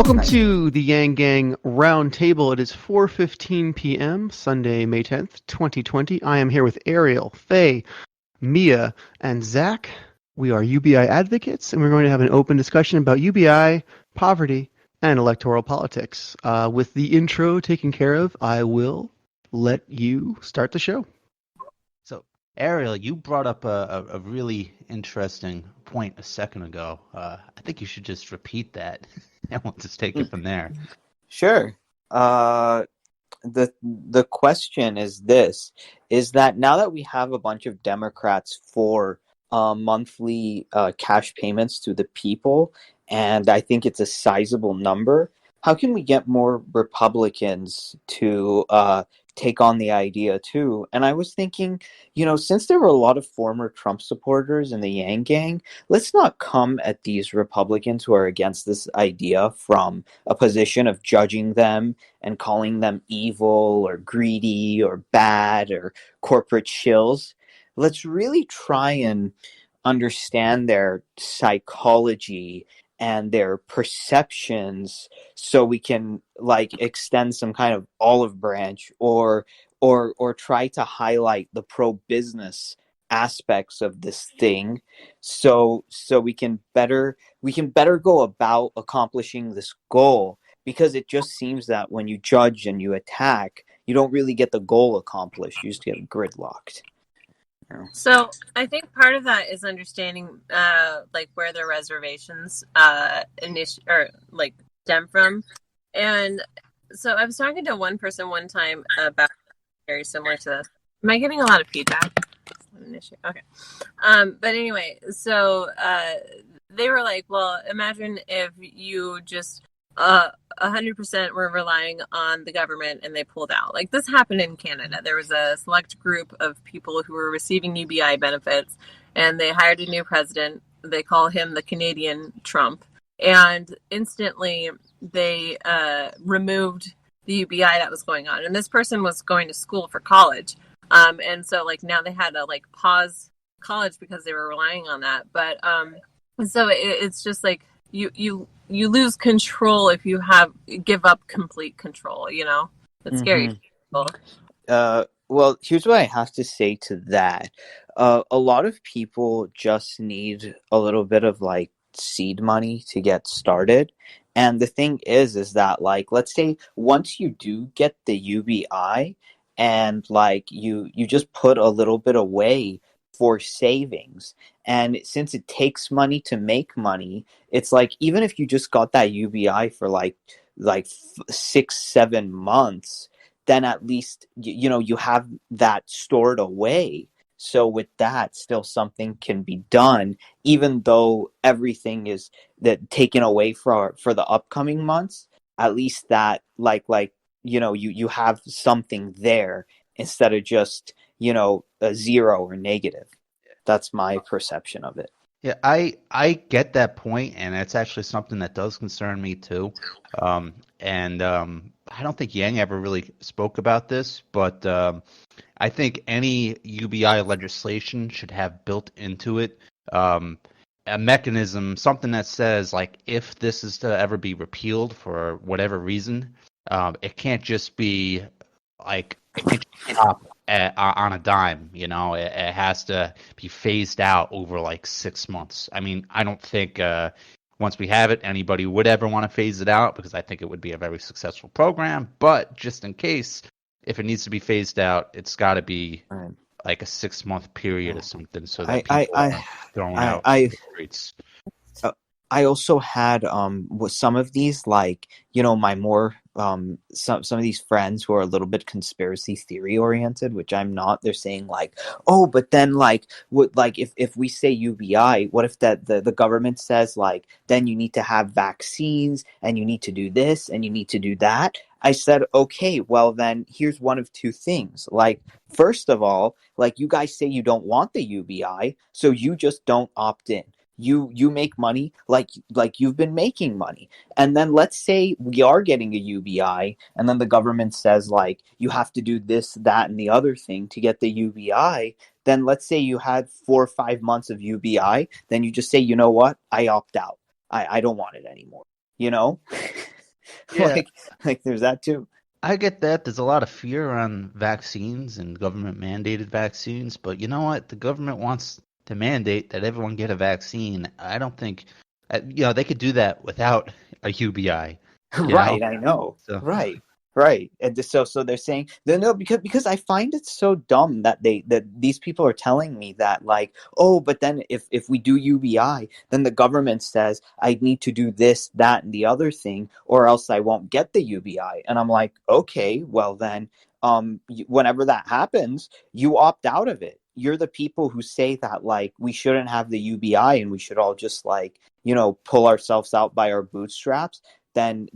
Welcome to the Yang Gang Roundtable. It is 4:15 p.m. Sunday, May 10th, 2020. I am here with Ariel, Faye, Mia, and Zach. We are UBI advocates, and we're going to have an open discussion about UBI, poverty, and electoral politics. With the intro taken care of, I will let you start the show. So, Ariel, you brought up a really interesting point a second ago. I think you should just repeat that, and we'll just take it from there. Sure. The question is this, is that now that we have a bunch of Democrats for monthly cash payments to the people, and I think it's a sizable number, how can we get more Republicans to take on the idea too? And I was thinking, since there were a lot of former Trump supporters in the Yang Gang, let's not come at these Republicans who are against this idea from a position of judging them and calling them evil or greedy or bad or corporate shills. Let's really try and understand their psychology and their perceptions so we can extend some kind of olive branch or try to highlight the pro-business aspects of this thing so we can better go about accomplishing this goal, because it just seems that when you judge and you attack, you don't really get the goal accomplished. You just get gridlocked. So I think part of that is understanding where their reservations stem from. And so I was talking to one person one time about very similar to this. Am I getting a lot of feedback? An issue. Okay. But anyway, so they were like, well, imagine if you just 100% were relying on the government and they pulled out. Like, this happened in Canada. There was a select group of people who were receiving UBI benefits, and they hired a new president. They call him the Canadian Trump. And instantly they removed the UBI that was going on. And this person was going to school for college. And so now they had to pause college because they were relying on that. But so it's just you lose control if you give up complete control, It's scary. Well, here's what I have to say to that. A lot of people just need a little bit of seed money to get started. And the thing is that let's say once you do get the UBI and you just put a little bit away for savings, and since it takes money to make money, it's even if you just got that UBI for 6-7 months, then at least you have that stored away. So with that, still something can be done, even though everything is taken away for the upcoming months. At least that you have something there instead of just a zero or negative. That's my perception of it. Yeah, I get that point, and it's actually something that does concern me too. I don't think Yang ever really spoke about this, but I think any UBI legislation should have built into it a mechanism, something that says if this is to ever be repealed for whatever reason, it can't just be it can't just stop on a dime. It has to be phased out over 6 months. I mean, I don't think once we have it, anybody would ever want to phase it out, because I think it would be a very successful program. But just in case, if it needs to be phased out, it's got to be a 6-month period or something, so that people aren't thrown out in the streets. I also had with some of these my more some of these friends who are a little bit conspiracy theory oriented, which I'm not. They're saying oh, but then if we say UBI, what if the government says then you need to have vaccines and you need to do this and you need to do that? I said, okay, well then here's one of two things. First of all, you guys say you don't want the UBI, so you just don't opt in. You make money like you've been making money. And then let's say we are getting a UBI, and then the government says you have to do this, that, and the other thing to get the UBI. Then let's say you had 4 or 5 months of UBI, then you just say, you know what, I opt out. I don't want it anymore. Yeah, like there's that too. I get that. There's a lot of fear on vaccines and government mandated vaccines, but you know what? The government wants to mandate that everyone get a vaccine. I don't think, they could do that without a UBI, you know? Right, I know. So, Right, right. And so they're saying no, because I find it so dumb that these people are telling me that, like, oh, but then if we do UBI, then the government says I need to do this, that, and the other thing, or else I won't get the UBI. And I'm like, okay, well then, whenever that happens, you opt out of it. You're the people who say that, like, we shouldn't have the UBI and we should all just, like, pull ourselves out by our bootstraps. Then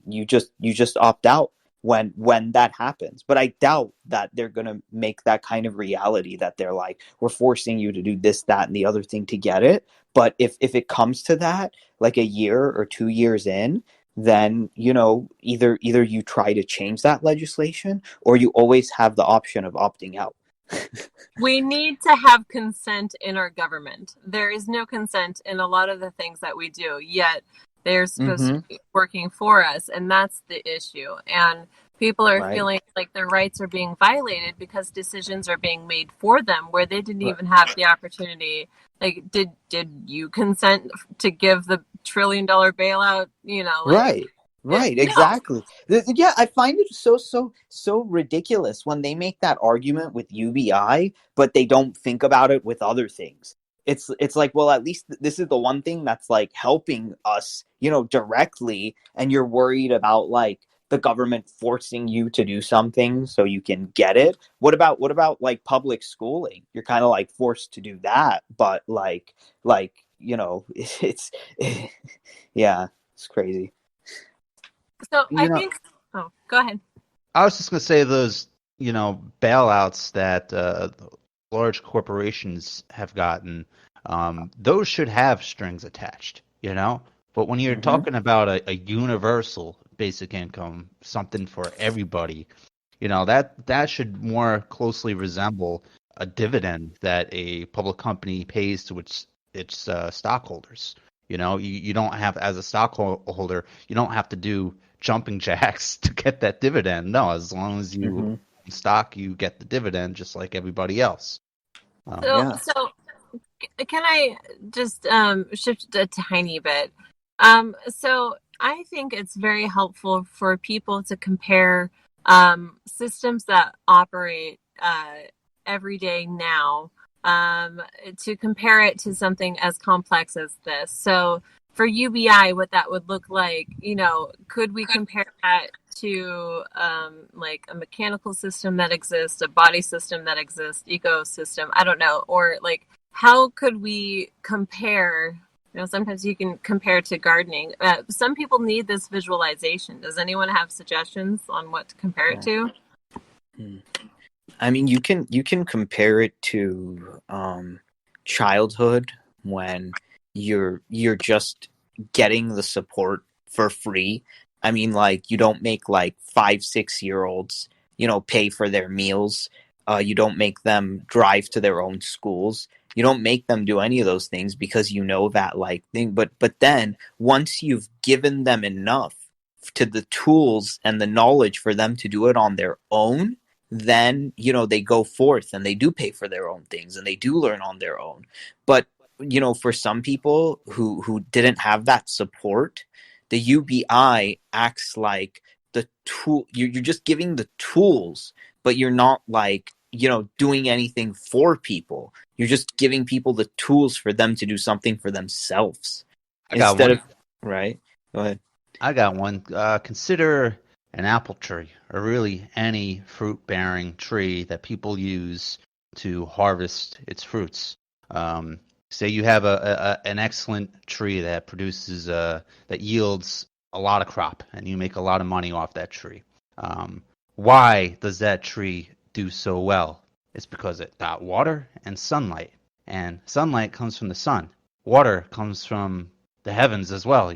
you just opt out when that happens. But I doubt that they're going to make that kind of reality, that they're like, we're forcing you to do this, that, and the other thing to get it. But if it comes to that, like a year or 2 years in, then either you try to change that legislation, or you always have the option of opting out. We need to have consent in our government. There is no consent in a lot of the things that we do, yet they're supposed to be working for us, and that's the issue. And people are Right. feeling like their rights are being violated because decisions are being made for them where they didn't Right. even have the opportunity. Like, did you consent to give the $1 trillion bailout? Right, no. exactly. Yeah, I find it so ridiculous when they make that argument with UBI, but they don't think about it with other things. It's like, well, at least this is the one thing that's like helping us, directly, and you're worried about, like, the government forcing you to do something so you can get it. What about like public schooling? You're kind of like forced to do that, but it's yeah, it's crazy. So I you know, think. Oh, go ahead. I was just going to say those, bailouts that large corporations have gotten, those should have strings attached. But when you're Mm-hmm. talking about a universal basic income, something for everybody, that should more closely resemble a dividend that a public company pays to its stockholders. You don't have, as a stockholder, you don't have to do jumping jacks to get that dividend. No, as long as you Mm-hmm. stock, you get the dividend just like everybody else. So, Yeah. so can I just shift a tiny bit? So I think it's very helpful for people to compare systems that operate every day now, to compare it to something as complex as this. So for UBI, what that would look like, could we compare that to like a mechanical system that exists, a body system that exists, ecosystem? I don't know. Or like, how could we compare? Sometimes you can compare to gardening. Some people need this visualization. Does anyone have suggestions on what to compare it to? I mean, you can compare it to childhood, when you're just getting the support for free. I mean, like, you don't make like 5-6 year olds, pay for their meals. You don't make them drive to their own schools. You don't make them do any of those things, because that, like, thing. But then once you've given them enough to the tools and the knowledge for them to do it on their own, then they go forth and they do pay for their own things and they do learn on their own. But for some people who didn't have that support, the UBI acts like the tool. You're just giving the tools, but you're not, like, doing anything for people. You're just giving people the tools for them to do something for themselves, I got instead one. of right. Go ahead. I got one. Consider an apple tree, or really any fruit-bearing tree that people use to harvest its fruits. Say you have an excellent tree that produces that yields a lot of crop, and you make a lot of money off that tree. Why does that tree do so well? It's because it got water and sunlight, and sunlight comes from the sun. Water comes from the heavens as well.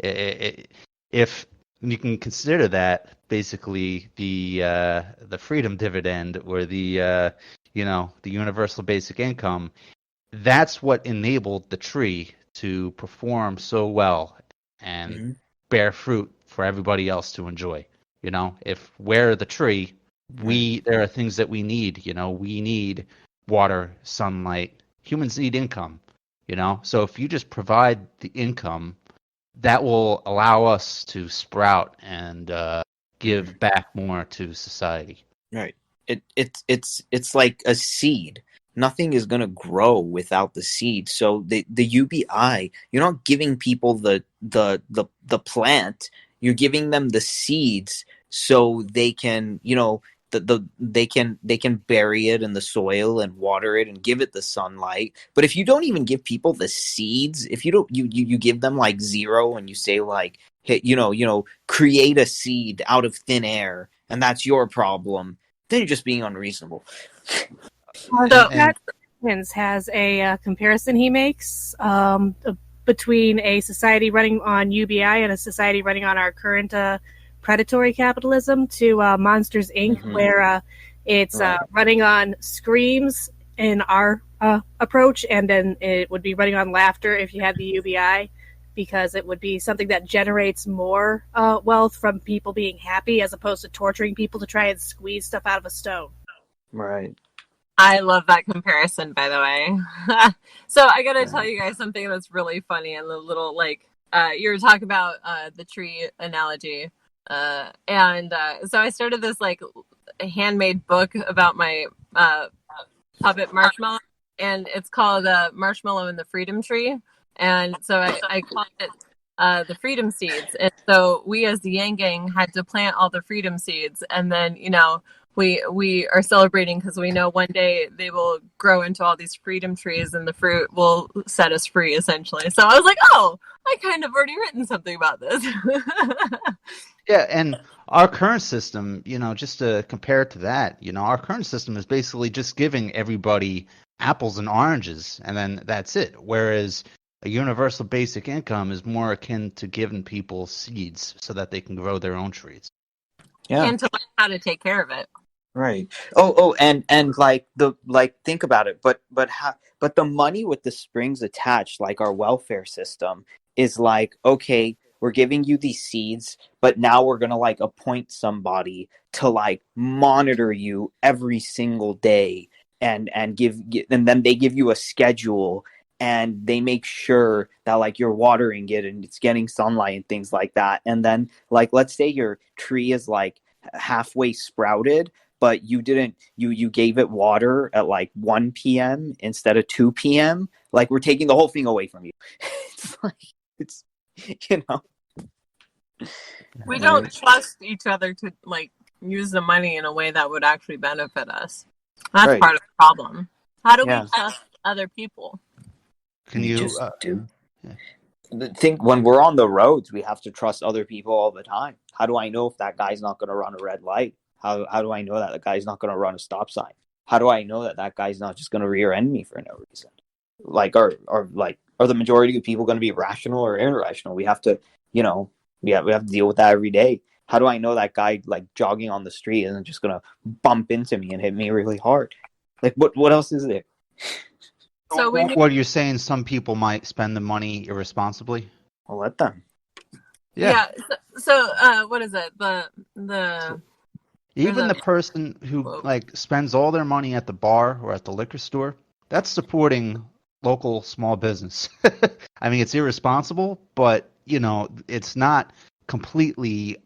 If you can consider that basically the freedom dividend, or the universal basic income, that's what enabled the tree to perform so well. And Mm-hmm. bear fruit for everybody else to enjoy. If we're the tree, there are things that we need. We need water, sunlight. Humans need income. So if you just provide the income, that will allow us to sprout and give back more to society. Right. It's like a seed. Nothing is gonna grow without the seed. So the UBI, you're not giving people the plant. You're giving them the seeds so they can, they can bury it in the soil and water it and give it the sunlight. But if you don't even give people the seeds, if you don't you give them like zero and you say like, hey, create a seed out of thin air and that's your problem, then you're just being unreasonable. So, Pat Perkins has a comparison he makes between a society running on UBI and a society running on our current predatory capitalism to Monsters, Inc., where it's running on screams in our approach, and then it would be running on laughter if you had the UBI, because it would be something that generates more wealth from people being happy as opposed to torturing people to try and squeeze stuff out of a stone. Right. I love that comparison, by the way. So I gotta tell you guys something that's really funny and a little you were talking about the tree analogy. And so I started this handmade book about my puppet marshmallow, and it's called Marshmallow and the Freedom Tree. And so I called it the Freedom Seeds. And so we as the Yang Gang had to plant all the Freedom Seeds, and then we are celebrating because we know one day they will grow into all these freedom trees and the fruit will set us free, essentially. So I was like, oh, I kind of already written something about this. Yeah, and our current system, just to compare it to that, our current system is basically just giving everybody apples and oranges, and then that's it. Whereas a universal basic income is more akin to giving people seeds so that they can grow their own trees. Yeah. And to learn how to take care of it. Right. And think about it. But the money with the strings attached, like our welfare system, is like, okay, we're giving you these seeds, but now we're gonna appoint somebody to monitor you every single day and then they give you a schedule and they make sure that you're watering it and it's getting sunlight and things like that. And then let's say your tree is halfway sprouted, but you didn't you gave it water at 1 p.m. instead of 2 p.m. We're taking the whole thing away from you. It's we don't trust each other to use the money in a way that would actually benefit us. That's part of the problem. How do we trust other people? Can you just do? Think when we're on the roads, we have to trust other people all the time. How do I know if that guy's not going to run a red light? How do I know that the guy's not going to run a stop sign? How do I know that guy's not just going to rear end me for no reason? Are the majority of people going to be rational or irrational? We have to, we have to deal with that every day. How do I know that guy jogging on the street isn't just going to bump into me and hit me really hard? What else is there? So what you're saying, some people might spend the money irresponsibly? Well, let them. Yeah. So what is it? Even the person who spends all their money at the bar or at the liquor store, that's supporting local small business. I mean, it's irresponsible, but it's not completely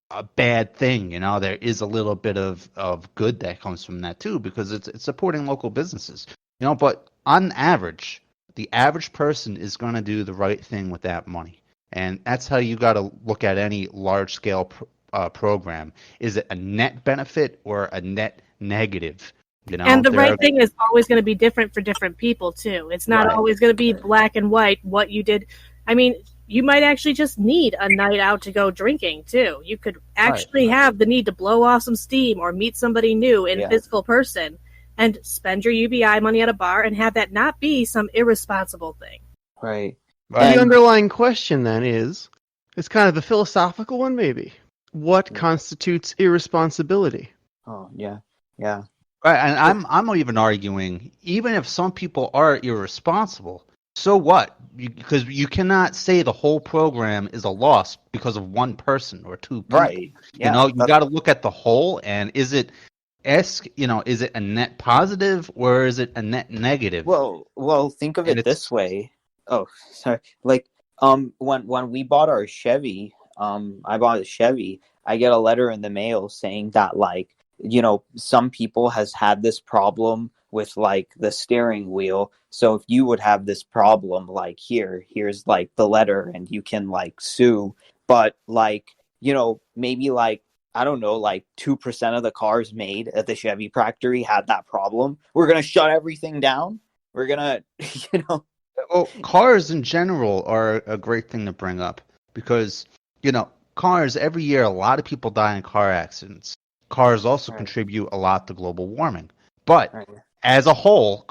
a bad thing. There is a little bit of good that comes from that too, because it's supporting local businesses. But on average, the average person is going to do the right thing with that money. And that's how you got to look at any large-scale program. Is it a net benefit or a net negative? And the right thing is always going to be different for different people, too. It's not always going to be black and white, what you did. I mean, you might actually just need a night out to go drinking, too. You could actually have the need to blow off some steam or meet somebody new in physical person and spend your UBI money at a bar and have that not be some irresponsible thing. Right. The underlying question then is kind of a philosophical one, maybe. What constitutes irresponsibility? Oh, yeah. Yeah. Right, and I'm even arguing, even if some people are irresponsible, So what? Because you cannot say the whole program is a loss because of one person or two people. Right. Yeah. You got to look at the whole, and is it is it a net positive or is it a net negative? Well, think of And it this way. Oh, sorry. Like, when we bought our Chevy, I bought a Chevy. I get a letter in the mail saying that, like, some people has had this problem with like the steering wheel. So if you would have this problem, like, here's like the letter, and you can like sue. But like, maybe like, I don't know, like 2% of the cars made at the Chevy factory had that problem. We're gonna shut everything down. We're gonna, you know. Well, cars in general are a great thing to bring up because, cars every year, a lot of people die in car accidents. Cars also Right. contribute a lot to global warming. But Right. as a whole,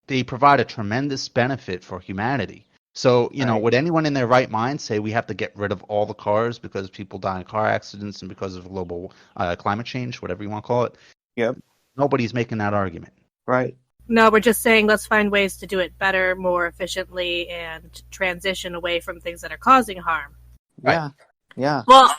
they provide a tremendous benefit for humanity. So, Right. would anyone in their right mind say we have to get rid of all the cars because people die in car accidents and because of global climate change, whatever you want to call it? Yep. Nobody's making that argument. Right. No, we're just saying let's find ways to do it better, more efficiently, and transition away from things that are causing harm. Yeah. Yeah. Well,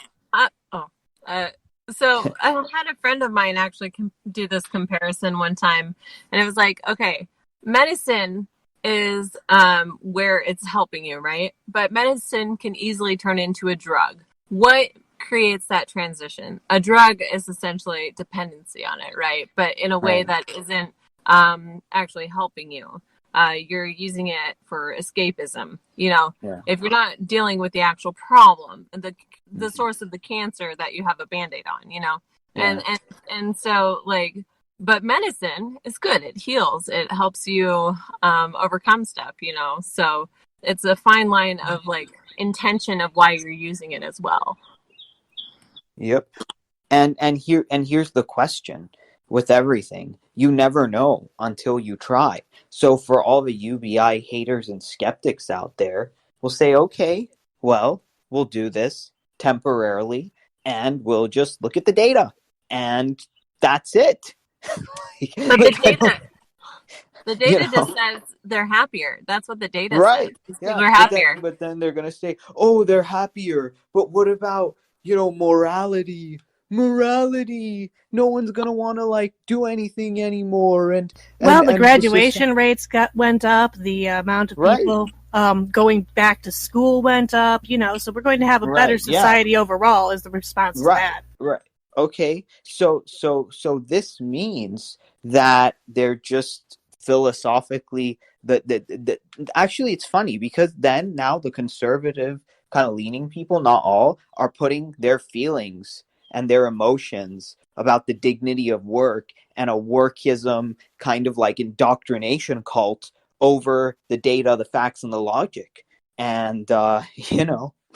so I had a friend of mine actually do this comparison one time, and it was like, okay, medicine is where it's helping you, right? But medicine can easily turn into a drug. What creates that transition? A drug is essentially dependency on it, right? But in a way Right. that isn't actually helping you. You're using it for escapism. Yeah. If you're not dealing with the actual problem, the source of the cancer that you have a band-aid on, Yeah. and so like, but medicine is good. It heals. It helps you overcome stuff. So it's a fine line of like intention of why you're using it as well. Yep. And here's the question with everything. You never know until you try. So for all the UBI haters and skeptics out there, we'll say, okay, well, we'll do this temporarily and we'll just look at the data. And that's it. But the data just says they're happier. That's what the data right. says. Yeah. They're happier. But then they're going to say, oh, they're happier. But what about, morality? No one's going to want to like do anything anymore. And the graduation rates went up. The amount of people going back to school went up. So we're going to have a better society overall. Is the response to that? Right. Okay. So this means that they're just philosophically actually it's funny because then now the conservative kind of leaning people, not all, are putting their feelings and their emotions about the dignity of work and a workism kind of like indoctrination cult over the data, the facts, and the logic. And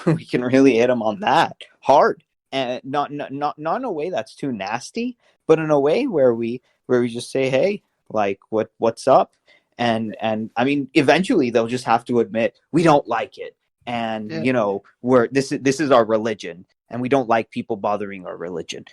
we can really hit them on that hard, and not in a way that's too nasty, but in a way where we just say, hey, like what's up? And I mean, eventually they'll just have to admit we don't like it, and this is our religion, and we don't like people bothering our religion.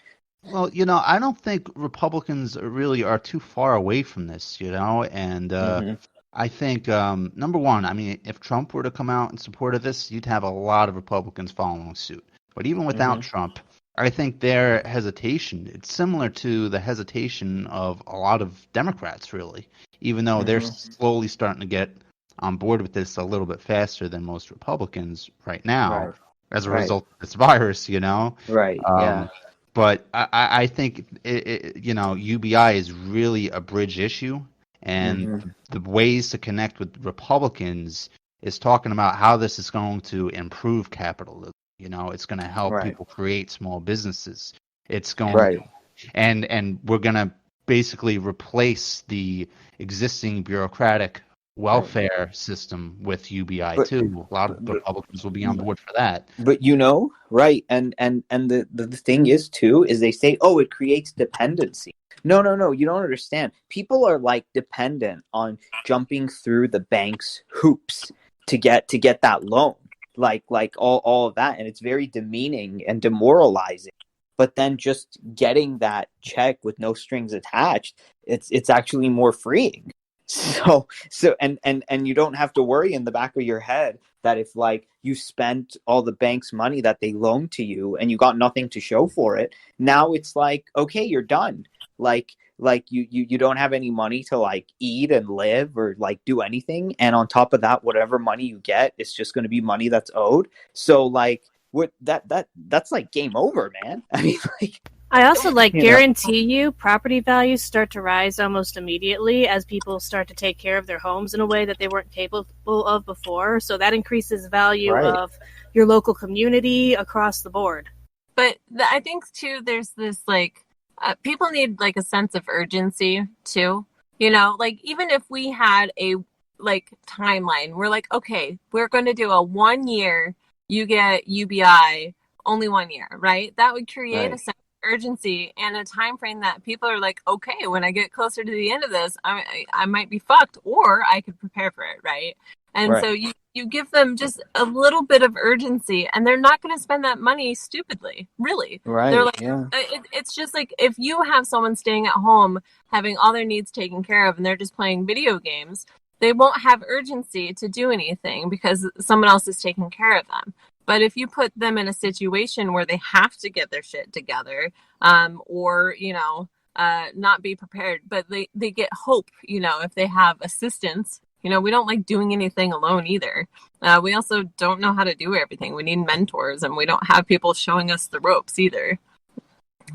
Well, I don't think Republicans really are too far away from this, and I think, number one, I mean, if Trump were to come out in support of this, you'd have a lot of Republicans following suit. But even without Trump, I think their hesitation, it's similar to the hesitation of a lot of Democrats, really, even though they're slowly starting to get on board with this a little bit faster than most Republicans right now as a result of this virus, Right, yeah. But I think, UBI is really a bridge issue. And the ways to connect with Republicans is talking about how this is going to improve capitalism. It's going to help people create small businesses. It's going and we're going to basically replace the existing bureaucratic welfare system with UBI too. A lot of Republicans will be on board for that. But right, and the thing is too is they say, oh, it creates dependency. No, you don't understand. People are like dependent on jumping through the bank's hoops to get that loan. Like all of that, and it's very demeaning and demoralizing. But then just getting that check with no strings attached, it's actually more freeing. And you don't have to worry in the back of your head that if like you spent all the bank's money that they loaned to you and you got nothing to show for it, now it's like, okay, you're done. Like you don't have any money to like eat and live or like do anything, and on top of that, whatever money you get, it's just going to be money that's owed. So like what that's like game over, man. I mean, like, I also like you know. guarantee you property values start to rise almost immediately as people start to take care of their homes in a way that they weren't capable of before. So that increases value Right. of your local community across the board. But I think too, there's this like people need like a sense of urgency too. You know, like even if we had a like timeline, we're like, okay, we're going to do a 1 year. You get UBI only 1 year, right? That would create Right. a sense of urgency and a time frame that people are like, okay, when I get closer to the end of this, I might be fucked, or I could prepare for it, right? And Right. so you give them just a little bit of urgency, and they're not going to spend that money stupidly, really. They're Right. like, Yeah. it's just like if you have someone staying at home having all their needs taken care of and they're just playing video games, they won't have urgency to do anything because someone else is taking care of them. But if you put them in a situation where they have to get their shit together, or, you know, not be prepared, but they get hope, you know, if they have assistance. You know, we don't like doing anything alone either. We also don't know how to do everything. We need mentors, and we don't have people showing us the ropes either.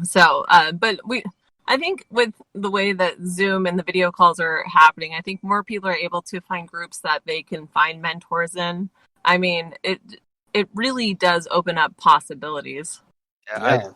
So, but I think with the way that Zoom and the video calls are happening, I think more people are able to find groups that they can find mentors in. I mean, it really does open up possibilities. Yeah.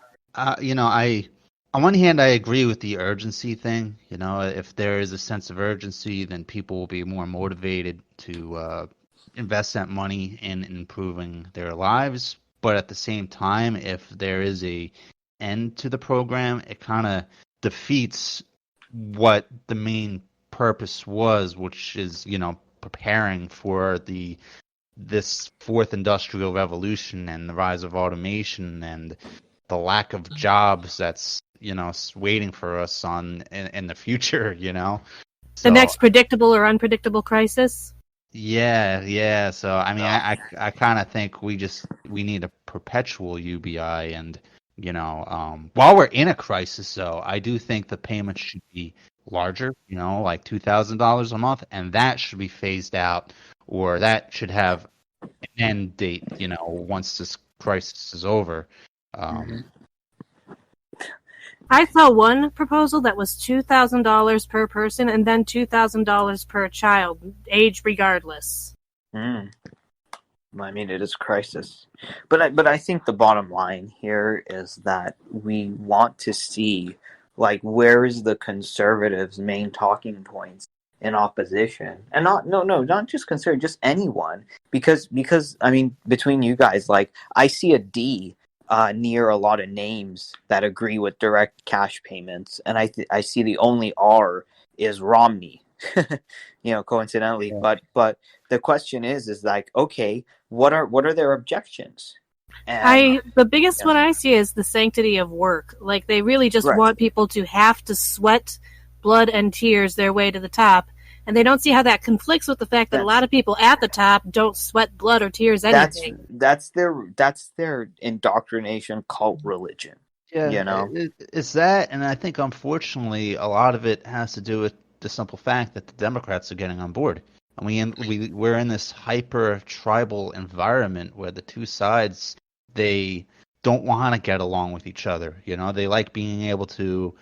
On one hand, I agree with the urgency thing. You know, if there is a sense of urgency, then people will be more motivated to invest that money in improving their lives. But at the same time, if there is a end to the program, it kind of defeats what the main purpose was, which is, you know, preparing for this fourth industrial revolution and the rise of automation and the lack of jobs that's, you know, waiting for us in the future, you know. The next predictable or unpredictable crisis. Yeah. So I mean, I kind of think we need a perpetual UBI, and you know, while we're in a crisis, though, I do think the payment should be larger, you know, like $2,000 a month, and that should be phased out, or that should have an end date, you know, once this crisis is over. I saw one proposal that was $2,000 per person and then $2,000 per child, age regardless. I mean, it is a crisis, but I think the bottom line here is that we want to see, like, where is the conservatives' main talking points in opposition, and not just conservative, just anyone, because I mean, between you guys, like, I see a D near a lot of names that agree with direct cash payments, and I see the only R is Romney. You know, coincidentally, Yeah. but the question is like, okay, what are their objections? And The biggest one I see is the sanctity of work. Like, they really just Right. want people to have to sweat blood and tears their way to the top. And they don't see how that conflicts with the fact that a lot of people at the top don't sweat blood or tears anything. that's their indoctrination cult religion. Yeah, You know? it's that, and I think unfortunately a lot of it has to do with the simple fact that the Democrats are getting on board, and we're in this hyper tribal environment where the two sides, they don't want to get along with each other. You know, they like being able to,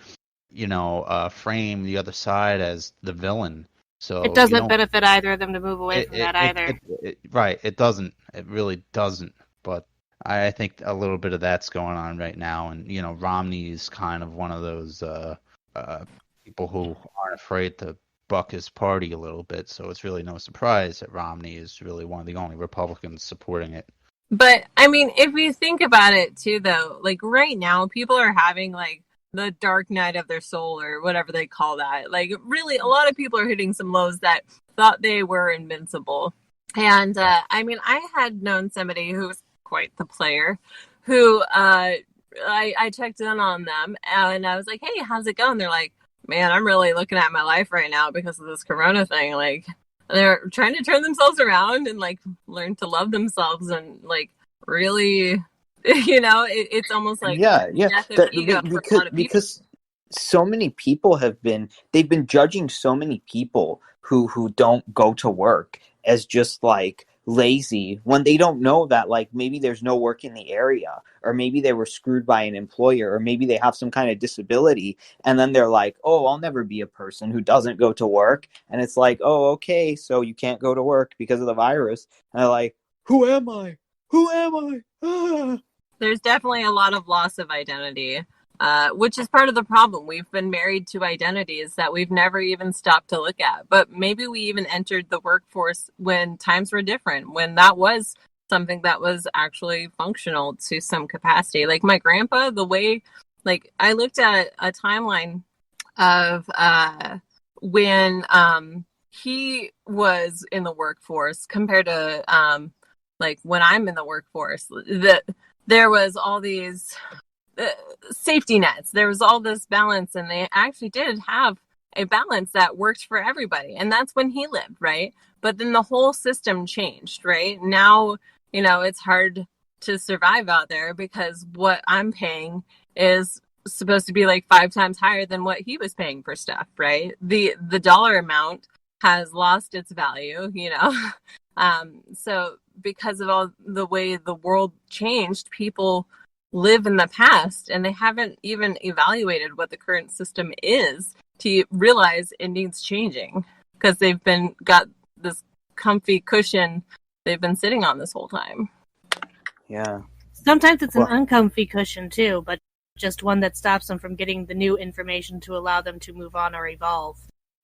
you know, frame the other side as the villain. So It doesn't benefit either of them to move away from that either. Right, it doesn't. It really doesn't. But I think a little bit of that's going on right now, and you know, Romney is kind of one of those people who aren't afraid to buck his party a little bit. So it's really no surprise that Romney is really one of the only Republicans supporting it. But I mean, if we think about it too, though, like right now, people are having like the dark night of their soul or whatever they call that. Like, really, a lot of people are hitting some lows that thought they were invincible. And I mean, I had known somebody who was quite the player who I checked in on them and I was like, hey, how's it going? They're like, man, I'm really looking at my life right now because of this corona thing. Like, they're trying to turn themselves around and like learn to love themselves and like really, it's almost like Yeah, the yeah. death of ego for a lot of people. Because so many people they've been judging so many people who don't go to work as just like lazy when they don't know that like maybe there's no work in the area, or maybe they were screwed by an employer, or maybe they have some kind of disability, and then they're like, oh, I'll never be a person who doesn't go to work. And it's like, oh, okay, so you can't go to work because of the virus. And they're like, who am I? Ah. There's definitely a lot of loss of identity, which is part of the problem. We've been married to identities that we've never even stopped to look at. But maybe we even entered the workforce when times were different, when that was something that was actually functional to some capacity. Like my grandpa, the way, like I looked at a timeline of when he was in the workforce compared to like when I'm in the workforce, that there was all these safety nets. There was all this balance, and they actually did have a balance that worked for everybody. And that's when he lived, right? But then the whole system changed, right? Now, it's hard to survive out there because what I'm paying is supposed to be like 5 times higher than what he was paying for stuff, right? The dollar amount has lost its value, so because of all the way the world changed, people live in the past and they haven't even evaluated what the current system is to realize it needs changing, because they've got this comfy cushion they've been sitting on this whole time. Yeah. Sometimes it's an uncomfy cushion too, but just one that stops them from getting the new information to allow them to move on or evolve.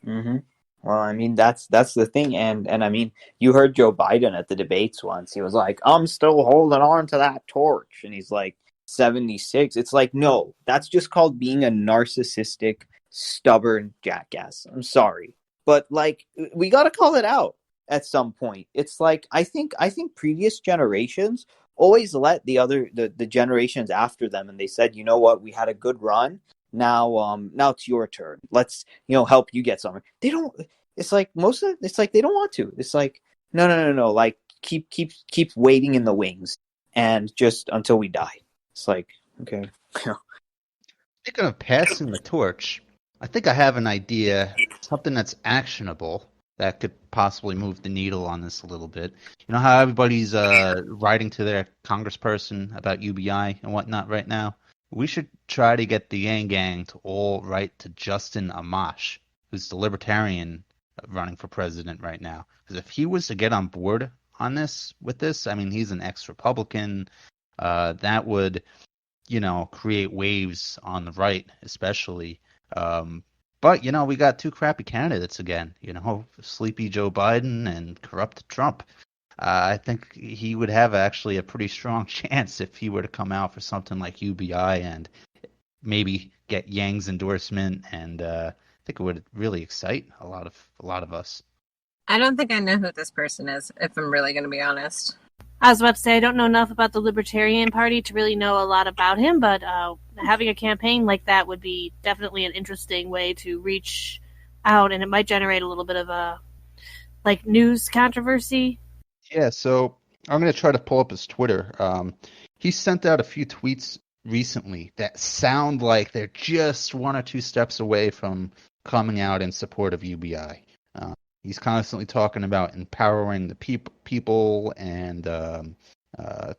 Mm-hmm. Well, I mean, that's the thing. And I mean, you heard Joe Biden at the debates once. He was like, I'm still holding on to that torch. And he's like 76. It's like, no, that's just called being a narcissistic, stubborn jackass. I'm sorry. But like, we got to call it out at some point. It's like, I think previous generations always let the generations after them, and they said, you know what, we had a good run. Now it's your turn. Let's, help you get somewhere. They don't. It's like it's like they don't want to. It's like no. Like keep waiting in the wings, and just until we die. It's like, okay. Speaking of passing the torch, I think I have an idea, something that's actionable that could possibly move the needle on this a little bit. You know how everybody's writing to their congressperson about UBI and whatnot right now? We should try to get the Yang Gang to all write to Justin Amash, who's the libertarian running for president right now. Because if he was to get on board on this, I mean, he's an ex-Republican. That would, create waves on the right, especially. But, we got 2 crappy candidates again, sleepy Joe Biden and corrupt Trump. I think he would have actually a pretty strong chance if he were to come out for something like UBI and maybe get Yang's endorsement, and I think it would really excite a lot of us. I don't think I know who this person is, if I'm really going to be honest. I was about to say I don't know enough about the Libertarian Party to really know a lot about him, but having a campaign like that would be definitely an interesting way to reach out, and it might generate a little bit of a news controversy. Yeah, so I'm going to try to pull up his Twitter. He sent out a few tweets recently that sound like they're just 1 or 2 steps away from coming out in support of UBI. He's constantly talking about empowering the people and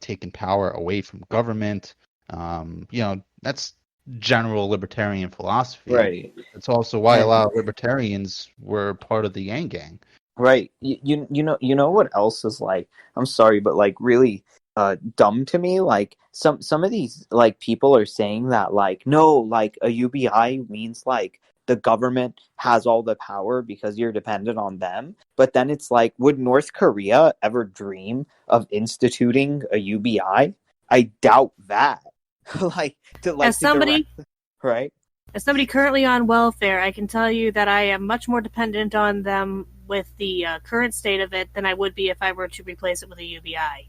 taking power away from government. That's general libertarian philosophy. Right. It's also why a lot of libertarians were part of the Yang Gang. Right. You know what else is like, I'm sorry, but like really dumb to me? Like some of these like people are saying that like, no, like a UBI means like the government has all the power because you're dependent on them. But then it's like, would North Korea ever dream of instituting a UBI? I doubt that. As somebody currently on welfare, I can tell you that I am much more dependent on them with the current state of it than I would be if I were to replace it with a UBI. All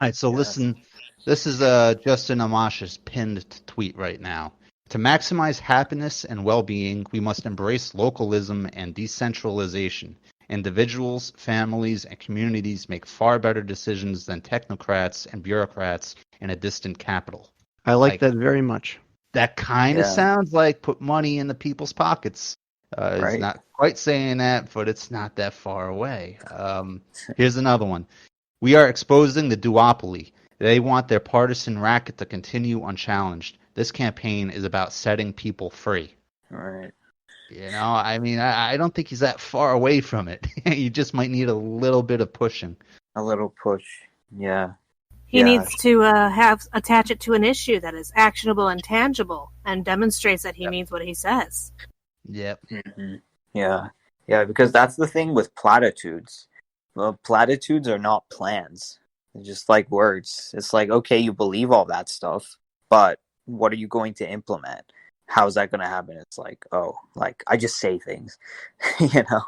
right, so listen, this is Justin Amash's pinned tweet right now. To maximize happiness and well-being, we must embrace localism and decentralization. Individuals, families, and communities make far better decisions than technocrats and bureaucrats in a distant capital. I like that very much. That kind of Yeah. sounds like put money in the people's pockets. It's Right. not quite saying that, but it's not that far away. Here's another one. We are exposing the duopoly. They want their partisan racket to continue unchallenged. This campaign is about setting people free. Right. You know, I mean, I don't think he's that far away from it. You just might need a little bit of pushing. A little push. Yeah. He Yeah. needs to attach it to an issue that is actionable and tangible and demonstrates that he means what he says. Yep. Mm-hmm. Yeah. Yeah, because that's the thing with platitudes. Well, platitudes are not plans. They're just like words. It's like, okay, you believe all that stuff, but what are you going to implement? How's that going to happen? It's like, oh, like I just say things, you know?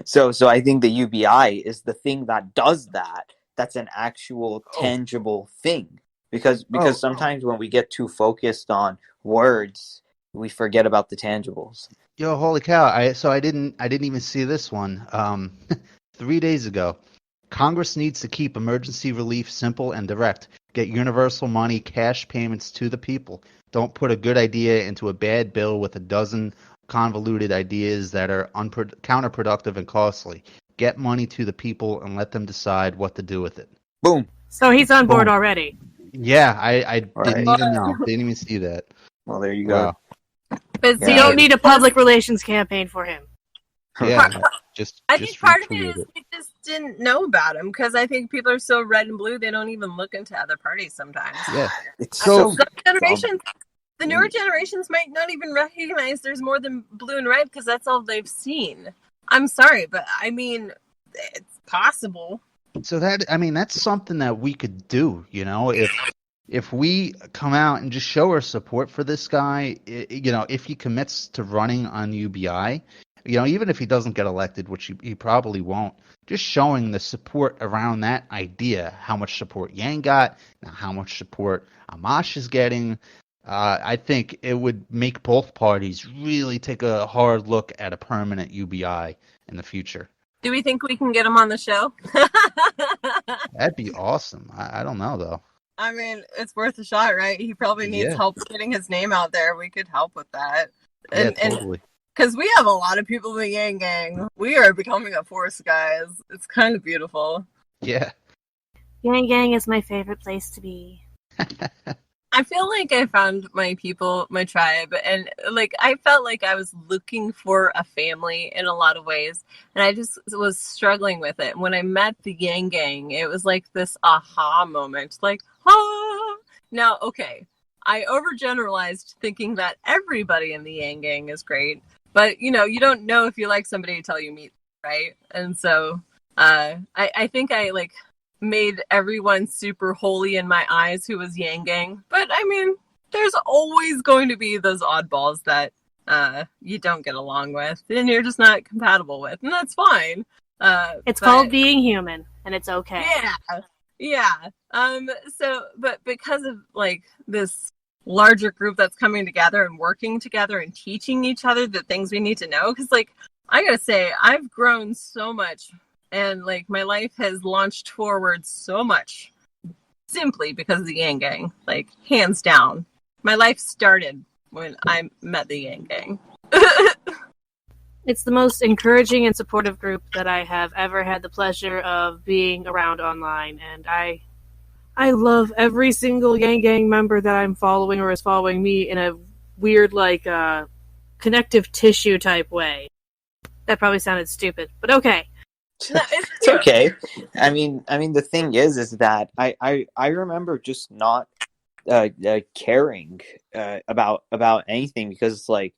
So I think the UBI is the thing that does that. That's an actual tangible thing. Because sometimes when we get too focused on words, we forget about the tangibles. Yo, holy cow! I didn't even see this one. 3 days ago, Congress needs to keep emergency relief simple and direct. Get universal money, cash payments to the people. Don't put a good idea into a bad bill with a dozen convoluted ideas that are counterproductive and costly. Get money to the people and let them decide what to do with it. Boom. So he's on board Boom. already. Yeah, I Right. didn't even know. Didn't even see that. Well, there you Wow. But So Yeah. you don't need a public relations campaign for him. go. Yeah, just I think part of it retweeted is we just didn't know about him because I think people are so red and blue they don't even look into other parties sometimes. Yeah. It's So- Some generations, the newer generations might not even recognize there's more than blue and red because that's all they've seen. I'm sorry, but I mean, it's possible. So that's something that we could do, you know, if we come out and just show our support for this guy, you know, if he commits to running on UBI, you know, even if he doesn't get elected, which he probably won't, just showing the support around that idea, how much support Yang got, now how much support Amash is getting, I think it would make both parties really take a hard look at a permanent UBI in the future. Do we think we can get him on the show? That'd be awesome. I don't know, though. I mean, it's worth a shot, right? He probably needs Yeah. help getting his name out there. We could help with that. Yeah, And totally. because we have a lot of people in the Yang Gang. We are becoming a force, guys. It's kind of beautiful. Yeah. Yang Gang is my favorite place to be. I feel like I found my people, my tribe, and like I felt like I was looking for a family in a lot of ways, and I just was struggling with it. When I met the Yang Gang, it was like this aha moment, like, ah! Now, okay, I overgeneralized thinking that everybody in the Yang Gang is great, but you know, you don't know if you like somebody until you meet them, right? And so, I think I like made everyone super holy in my eyes who was Yang Gang. But I mean, there's always going to be those oddballs that you don't get along with and you're just not compatible with, and that's fine. It's called being human, and it's okay. Yeah. But because of like this larger group that's coming together and working together and teaching each other the things we need to know, because like I gotta say, I've grown so much. And like my life has launched forward so much simply because of the Yang Gang, like hands down. My life started when I met the Yang Gang. It's the most encouraging and supportive group that I have ever had the pleasure of being around online, and I love every single Yang Gang member that I'm following or is following me in a weird like connective tissue type way. That probably sounded stupid, but okay. No, It's okay. I mean, the thing is that I remember just not caring about anything because like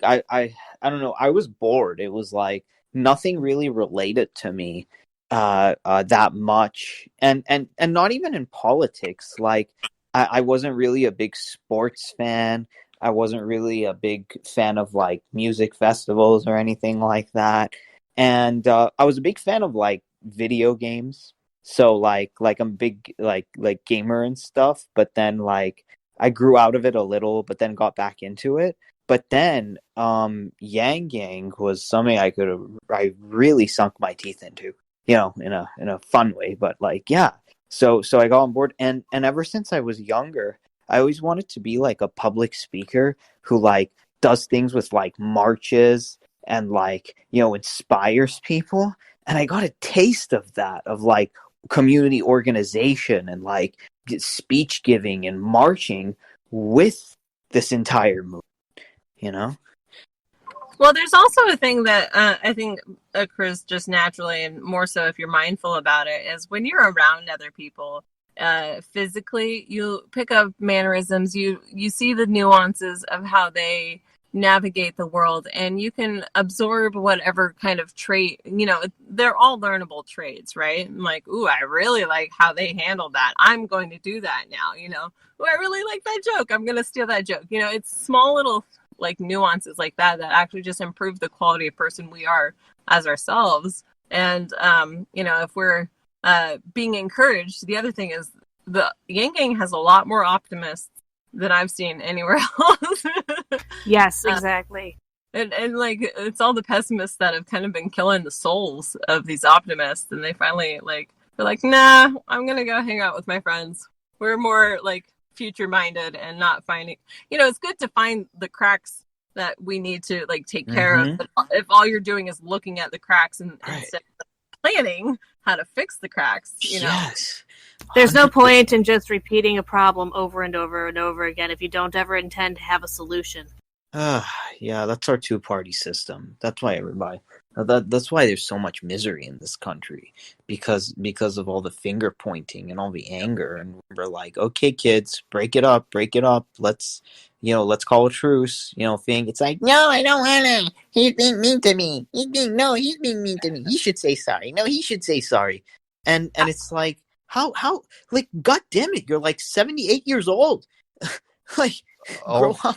I don't know. I was bored. It was like nothing really related to me that much, and not even in politics. Like I wasn't really a big sports fan. I wasn't really a big fan of like music festivals or anything like that. And I was a big fan of like video games, so like I'm big like gamer and stuff. But then like I grew out of it a little, but then got back into it. But then Yang Gang was something I really sunk my teeth into, in a fun way, but like, yeah. So I got on board, and ever since I was younger, I always wanted to be like a public speaker who like does things with like marches and like, inspires people. And I got a taste of that, of like community organization and like speech giving and marching with this entire movement, you know? Well, there's also a thing that I think occurs just naturally, and more so if you're mindful about it, is when you're around other people physically, you pick up mannerisms, you see the nuances of how they navigate the world, and you can absorb whatever kind of trait, they're all learnable traits, right? Like, ooh, I really like how they handled that. I'm going to do that now, Ooh, I really like that joke. I'm going to steal that joke. It's small little like nuances like that actually just improve the quality of person we are as ourselves. And if we're being encouraged, the other thing is the Yang Gang has a lot more optimists than I've seen anywhere else. Yes, exactly. And like, it's all the pessimists that have kind of been killing the souls of these optimists, and they finally they're like, nah, I'm gonna go hang out with my friends. We're more like future minded and not finding, it's good to find the cracks that we need to like take care of, but if all you're doing is looking at the cracks and instead of planning how to fix the cracks, Yes, there's no point in just repeating a problem over and over and over again if you don't ever intend to have a solution. Yeah, that's our two-party system. That's why everybody. That's why there's so much misery in this country, because of all the finger pointing and all the anger, and we're like, okay, kids, break it up. Let's call a truce. It's like, no, I don't wanna. He's being mean to me. He's being mean to me. He should say sorry. No, he should say sorry. And it's like, how, like, God damn it, you're like 78 years old. Like, grow up.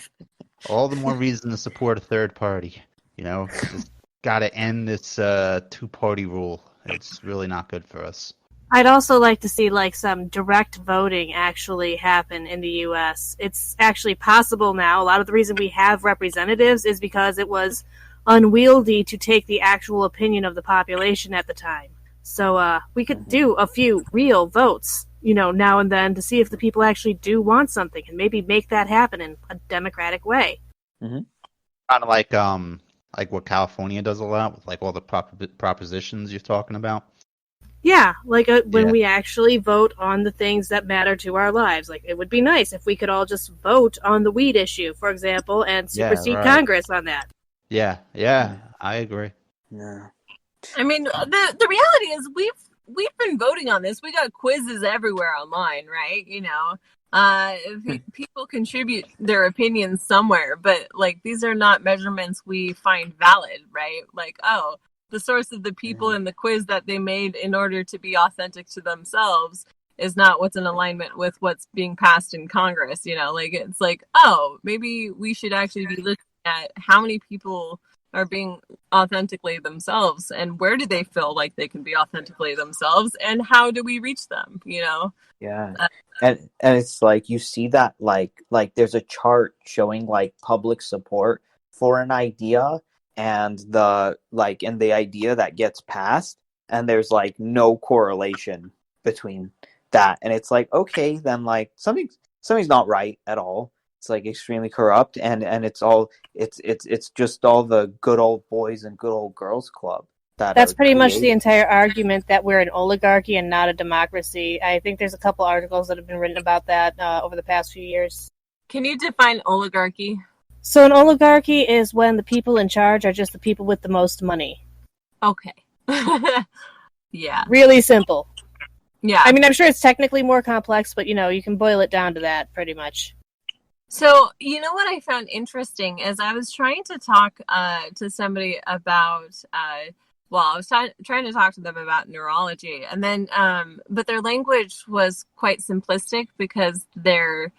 All the more reason to support a third party. Just got to end this two-party rule. It's really not good for us. I'd also like to see like some direct voting actually happen in the U.S. It's actually possible now. A lot of the reason we have representatives is because it was unwieldy to take the actual opinion of the population at the time. So we could do a few real votes, now and then, to see if the people actually do want something, and maybe make that happen in a democratic way. Kind of like what California does a lot with like all the propositions you're talking about. Yeah, like when we actually vote on the things that matter to our lives. Like, it would be nice if we could all just vote on the weed issue, for example, and supersede Congress on that. Yeah, I agree. Yeah. I mean, the reality is we've been voting on this. We got quizzes everywhere online, right? People contribute their opinions somewhere, but like, these are not measurements we find valid, right? Like, oh, the source of the people in the quiz that they made in order to be authentic to themselves is not what's in alignment with what's being passed in Congress. It's like, oh, maybe we should actually be looking at how many people are being authentically themselves, and where do they feel like they can be authentically themselves, and how do we reach them? Yeah. And it's like, you see that like there's a chart showing like public support for an idea, and the idea that gets passed, and there's like no correlation between that. And it's like, okay, then like something's not right at all. It's like extremely corrupt, and it's just all the good old boys and good old girls club. That's pretty much the entire argument, that we're an oligarchy and not a democracy. I think there's a couple articles that have been written about that over the past few years. Can you define oligarchy? So an oligarchy is when the people in charge are just the people with the most money. Okay. Yeah. Really simple. Yeah. I mean, I'm sure it's technically more complex, but you can boil it down to that pretty much. So, what I found interesting is I was trying to talk to somebody about, I was trying to talk to them about neurology, and then, but their language was quite simplistic because their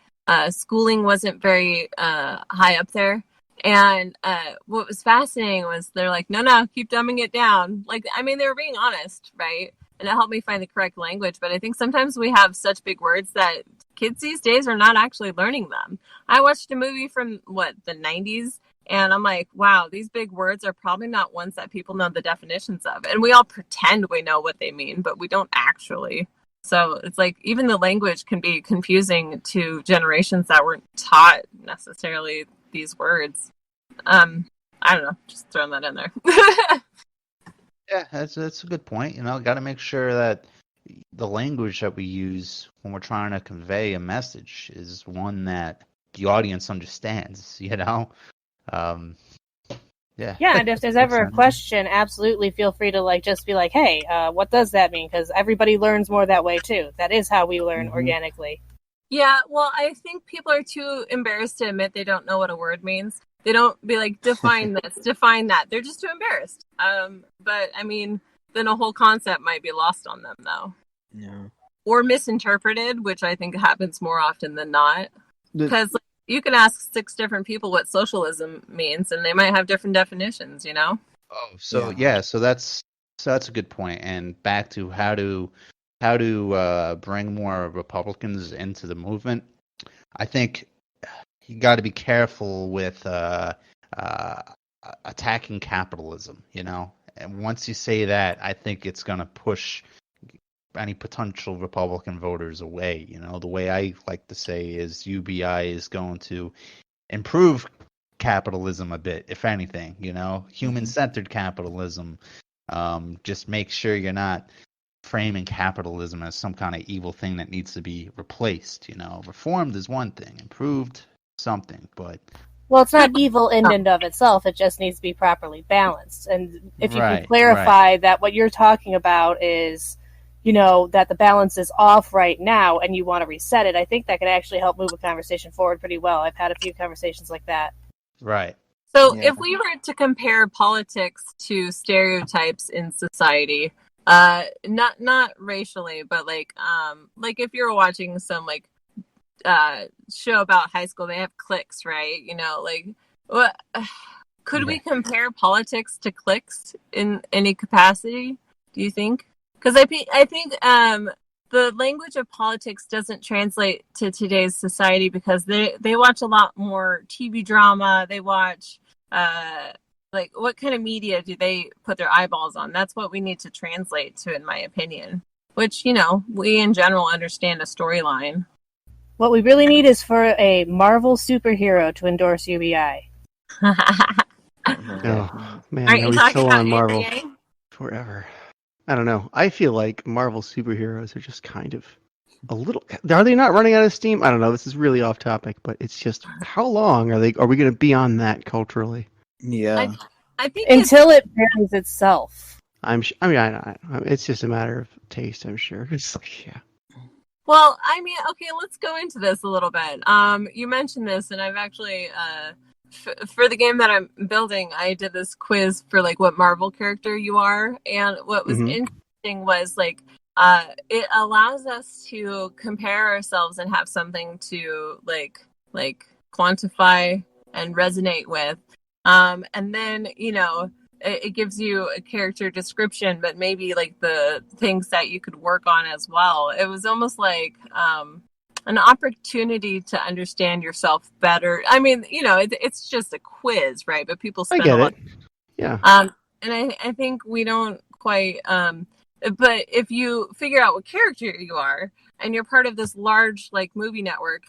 schooling wasn't very high up there. And what was fascinating was they're like, no, keep dumbing it down. Like, I mean, they were being honest, right? And it helped me find the correct language. But I think sometimes we have such big words that kids these days are not actually learning them. I watched a movie from the 90s, and I'm like, wow, these big words are probably not ones that people know the definitions of. And we all pretend we know what they mean, but we don't actually. So it's like even the language can be confusing to generations that weren't taught necessarily these words. I don't know, just throwing that in there. Yeah, that's a good point. Got to make sure that the language that we use when we're trying to convey a message is one that the audience understands. Yeah. Yeah, and if there's ever a question, absolutely feel free to just be like, hey, what does that mean? Because everybody learns more that way too. That is how we learn organically. Yeah, well, I think people are too embarrassed to admit they don't know what a word means. They don't be like, define this, define that. They're just too embarrassed. But I mean, then a whole concept might be lost on them, though. Yeah. Or misinterpreted, which I think happens more often than not. Because you can ask 6 different people what socialism means, and they might have different definitions, Oh, so that's a good point. And back to how to bring more Republicans into the movement. I think you got to be careful with attacking capitalism, And once you say that, I think it's going to push any potential Republican voters away. The way I like to say is UBI is going to improve capitalism a bit, if anything, human-centered capitalism. Just make sure you're not framing capitalism as some kind of evil thing that needs to be replaced. Reformed is one thing, improved something, but well, it's not evil in and of itself. It just needs to be properly balanced. And if you can clarify that what you're talking about is, that the balance is off right now and you want to reset it, I think that could actually help move a conversation forward pretty well. I've had a few conversations like that. Right. So if we were to compare politics to stereotypes in society, not racially, but like if you're watching some show about high school, they have cliques, right? What could we compare politics to cliques in any capacity, do you think? Because I think the language of politics doesn't translate to today's society because they watch a lot more TV drama. They watch what kind of media do they put their eyeballs on? That's what we need to translate to, in my opinion. Which, we in general understand a storyline. What we really need is for a Marvel superhero to endorse UBI. Oh, man, are we so on Marvel forever? I don't know. I feel like Marvel superheroes are just kind of a little... Are they not running out of steam? I don't know. This is really off topic, but it's just... How long are we going to be on that culturally? Yeah. I think until it buries itself. It's just a matter of taste, I'm sure. It's like, yeah. Well, I mean, okay, let's go into this a little bit. You mentioned this, and I've actually, for the game that I'm building, I did this quiz for what Marvel character you are, and what was interesting was it allows us to compare ourselves and have something to quantify and resonate with, and then it gives you a character description, but maybe the things that you could work on as well. It was almost like an opportunity to understand yourself better. I mean, it's just a quiz, right? But people spend a lot. Yeah. And I think we don't quite. But if you figure out what character you are, and you're part of this large movie network,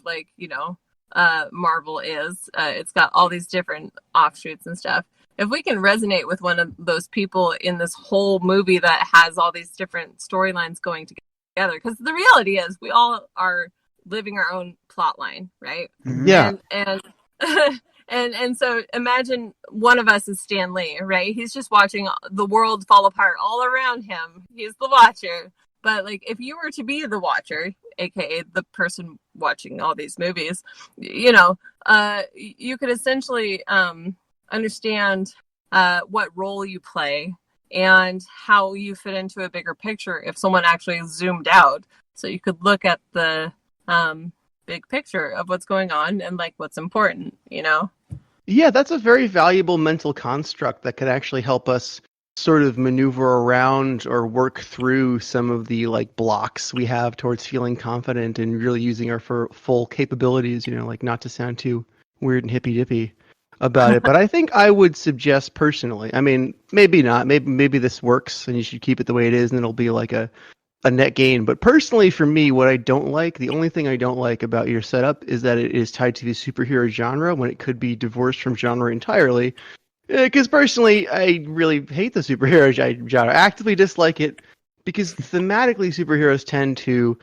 Marvel is, it's got all these different offshoots and stuff. If we can resonate with one of those people in this whole movie that has all these different storylines going together, because the reality is we all are living our own plot line, right? Yeah. And so imagine one of us is Stan Lee, right? He's just watching the world fall apart all around him. He's the watcher. But if you were to be the watcher, aka the person watching all these movies, you could essentially understand what role you play and how you fit into a bigger picture if someone actually zoomed out, so you could look at the big picture of what's going on and what's important. Yeah, that's a very valuable mental construct that could actually help us sort of maneuver around or work through some of the like blocks we have towards feeling confident and really using our full capabilities, like not to sound too weird and hippy dippy about it. But I think I would suggest personally, I mean, maybe not, maybe this works and you should keep it the way it is and it'll be like a net gain. But personally for me, what I don't like, the only thing I don't like about your setup is that it is tied to the superhero genre when it could be divorced from genre entirely. Because personally, I really hate the superhero genre. I actively dislike it because thematically superheroes tend to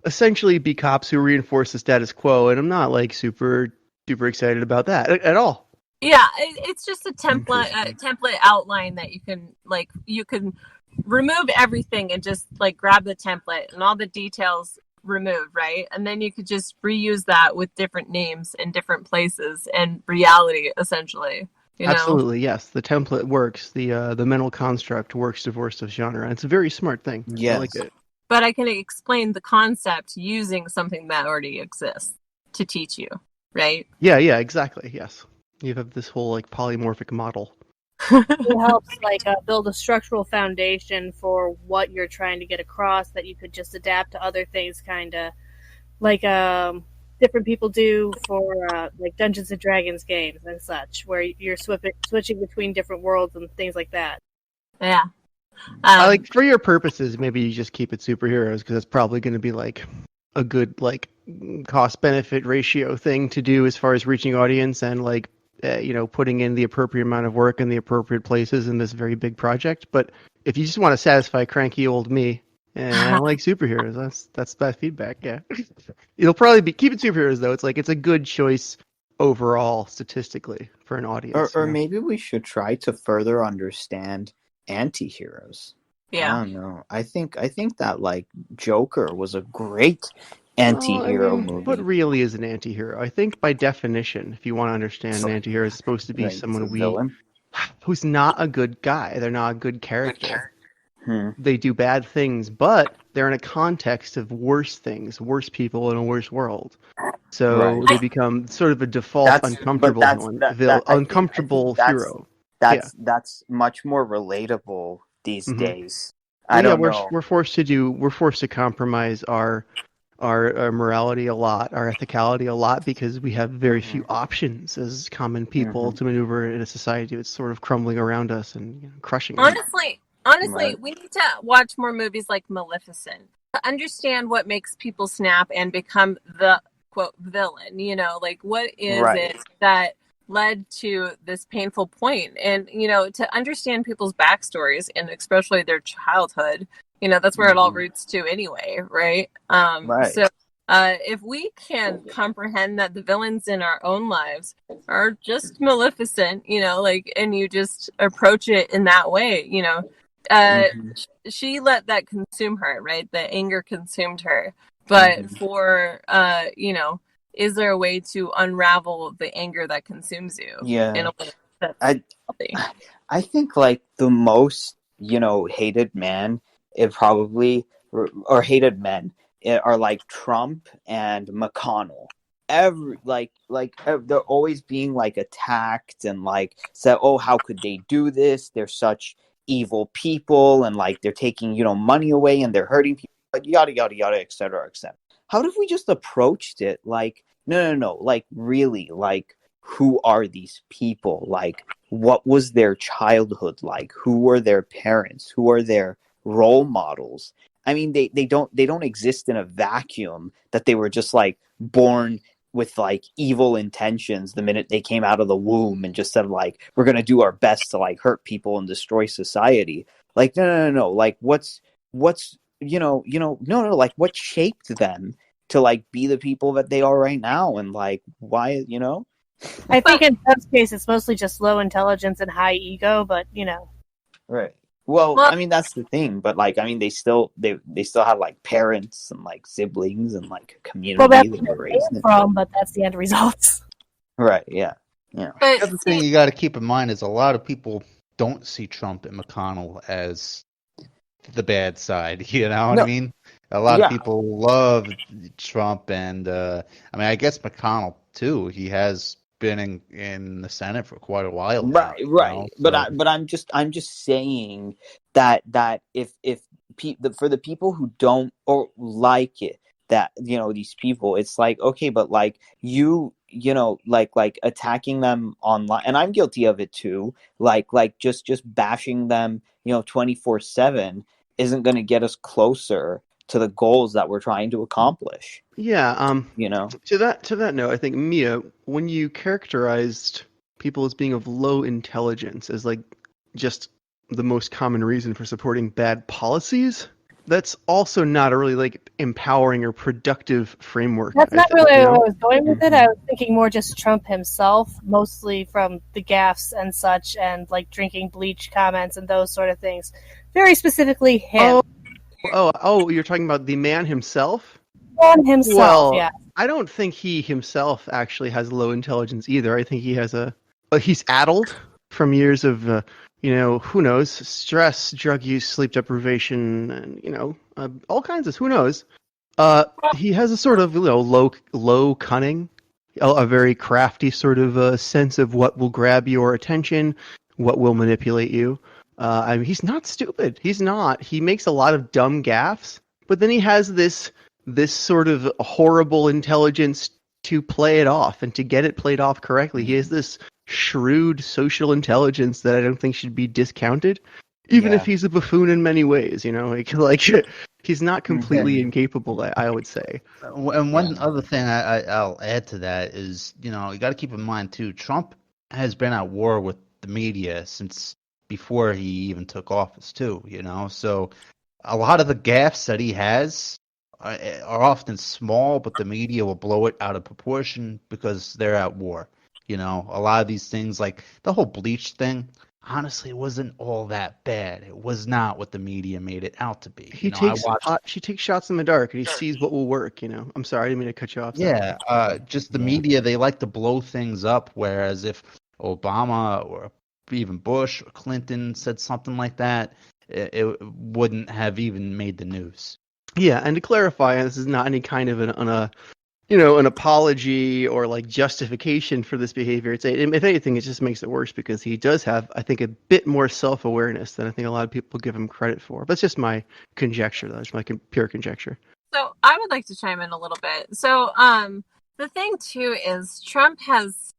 essentially be cops who reinforce the status quo, and I'm not like super excited about that at all. Yeah, it's just a template outline that you can remove everything and just like grab the template and all the details removed, right? And then you could just reuse that with different names in different places and reality, essentially. Absolutely, yes. The template works. The mental construct works divorced of genre. It's a very smart thing. Yes. I like it. But I can explain the concept using something that already exists to teach you, right? Yeah, exactly. Yes. You have this whole like polymorphic model. It helps build a structural foundation for what you're trying to get across that you could just adapt to other things, kind of like different people do for like Dungeons and Dragons games and such, where you're switching between different worlds and things like that. Yeah. Like for your purposes, maybe you just keep it superheroes because it's probably going to be like a good like cost benefit ratio thing to do as far as reaching audience and like putting in the appropriate amount of work in the appropriate places in this very big project. But if you just want to satisfy cranky old me and I don't like superheroes, that's bad feedback. Yeah, it'll probably be keep it superheroes though. It's like it's a good choice overall statistically for an audience. Or maybe we should try to further understand anti-heroes. Yeah. I don't know. I think that like Joker was a great anti-hero movie. What really is an anti-hero? I think by definition, if you want to understand an anti-hero, is supposed to be someone villain. who's not a good guy. They're not a good character. They do bad things, but they're in a context of worse things, worse people in a worse world. So they become sort of a default uncomfortable uncomfortable hero. That's much more relatable these days. I don't know. We're forced to compromise our morality a lot, our ethicality a lot, because we have very few options as common people to maneuver in a society that's sort of crumbling around us and crushing us. Honestly, we need to watch more movies like Maleficent to understand what makes people snap and become the quote villain. Like what is it that led to this painful point? And to understand people's backstories and especially their childhood, that's where it all roots to anyway, right? So if we can comprehend that the villains in our own lives are just Maleficent, and you just approach it in that way, she let that consume her, right? The anger consumed her. But for, is there a way to unravel the anger that consumes you? Yeah. In a way that's healthy? I think like the most, hated man, it probably, or hated men are like Trump and McConnell. They're always being like attacked and like said, oh, how could they do this? They're such evil people and like they're taking money away and they're hurting people, like yada yada yada, etc. etc. How if we just approached it like no, like really, like who are these people? Like what was their childhood like? Who were their parents? Who are their role models? I mean, they don't exist in a vacuum, that they were just like born with like evil intentions the minute they came out of the womb and just said like, we're going to do our best to like hurt people and destroy society. Like, no. Like what's, no, like what shaped them to like be the people that they are right now? And like, why, I think in some cases it's mostly just low intelligence and high ego, but Right. Well, I mean that's the thing, but like I mean they still have like parents and like siblings and like a community. Well, that's where they came from, but that's the end result. Right. Yeah. But the other thing you got to keep in mind is a lot of people don't see Trump and McConnell as the bad side. You know what I mean? A lot of people love Trump, and I mean I guess McConnell too. He has been in the Senate for quite a while now. Right, right. But So, I'm just saying that if for the people who don't or like it, that these people, it's like, okay, but like like attacking them online, and I'm guilty of it too. Like just bashing them 24/7 isn't going to get us closer to the goals that we're trying to accomplish. Yeah. You know. To that note, I think Mia, when you characterized people as being of low intelligence as like just the most common reason for supporting bad policies, that's also not a really like empowering or productive framework. That's I not think, really you where I know? was going with it. I was thinking more just Trump himself, mostly from the gaffes and such, and like drinking bleach comments and those sort of things. Very specifically him. You're talking about the man himself? On himself, Well, yeah. I don't think he himself actually has low intelligence either. I think he has he's addled from years of, who knows, stress, drug use, sleep deprivation, and, all kinds of, who knows. He has a sort of, low cunning, a very crafty sort of sense of what will grab your attention, what will manipulate you. I mean, he's not stupid. He's not. He makes a lot of dumb gaffes, but then he has this sort of horrible intelligence to play it off and to get it played off correctly. He has this shrewd social intelligence that I don't think should be discounted, even if he's a buffoon in many ways. Like he's not completely incapable. I would say. And one other thing I'll add to that is, you got to keep in mind too, Trump has been at war with the media since before he even took office too, so a lot of the gaffes that he has are often small, but the media will blow it out of proportion because they're at war. A lot of these things, like the whole bleach thing, honestly, wasn't all that bad. It was not what the media made it out to be. He takes shots in the dark and he sees what will work. I'm sorry, I didn't mean to cut you off. Yeah, just the media, they like to blow things up, whereas if Obama or even Bush or Clinton said something like that, it wouldn't have even made the news. Yeah, and to clarify, this is not any kind of an apology or like justification for this behavior. If anything, it just makes it worse because he does have, I think, a bit more self-awareness than I think a lot of people give him credit for. But that's just my conjecture, though. It's my pure conjecture. So I would like to chime in a little bit. So the thing too is Trump has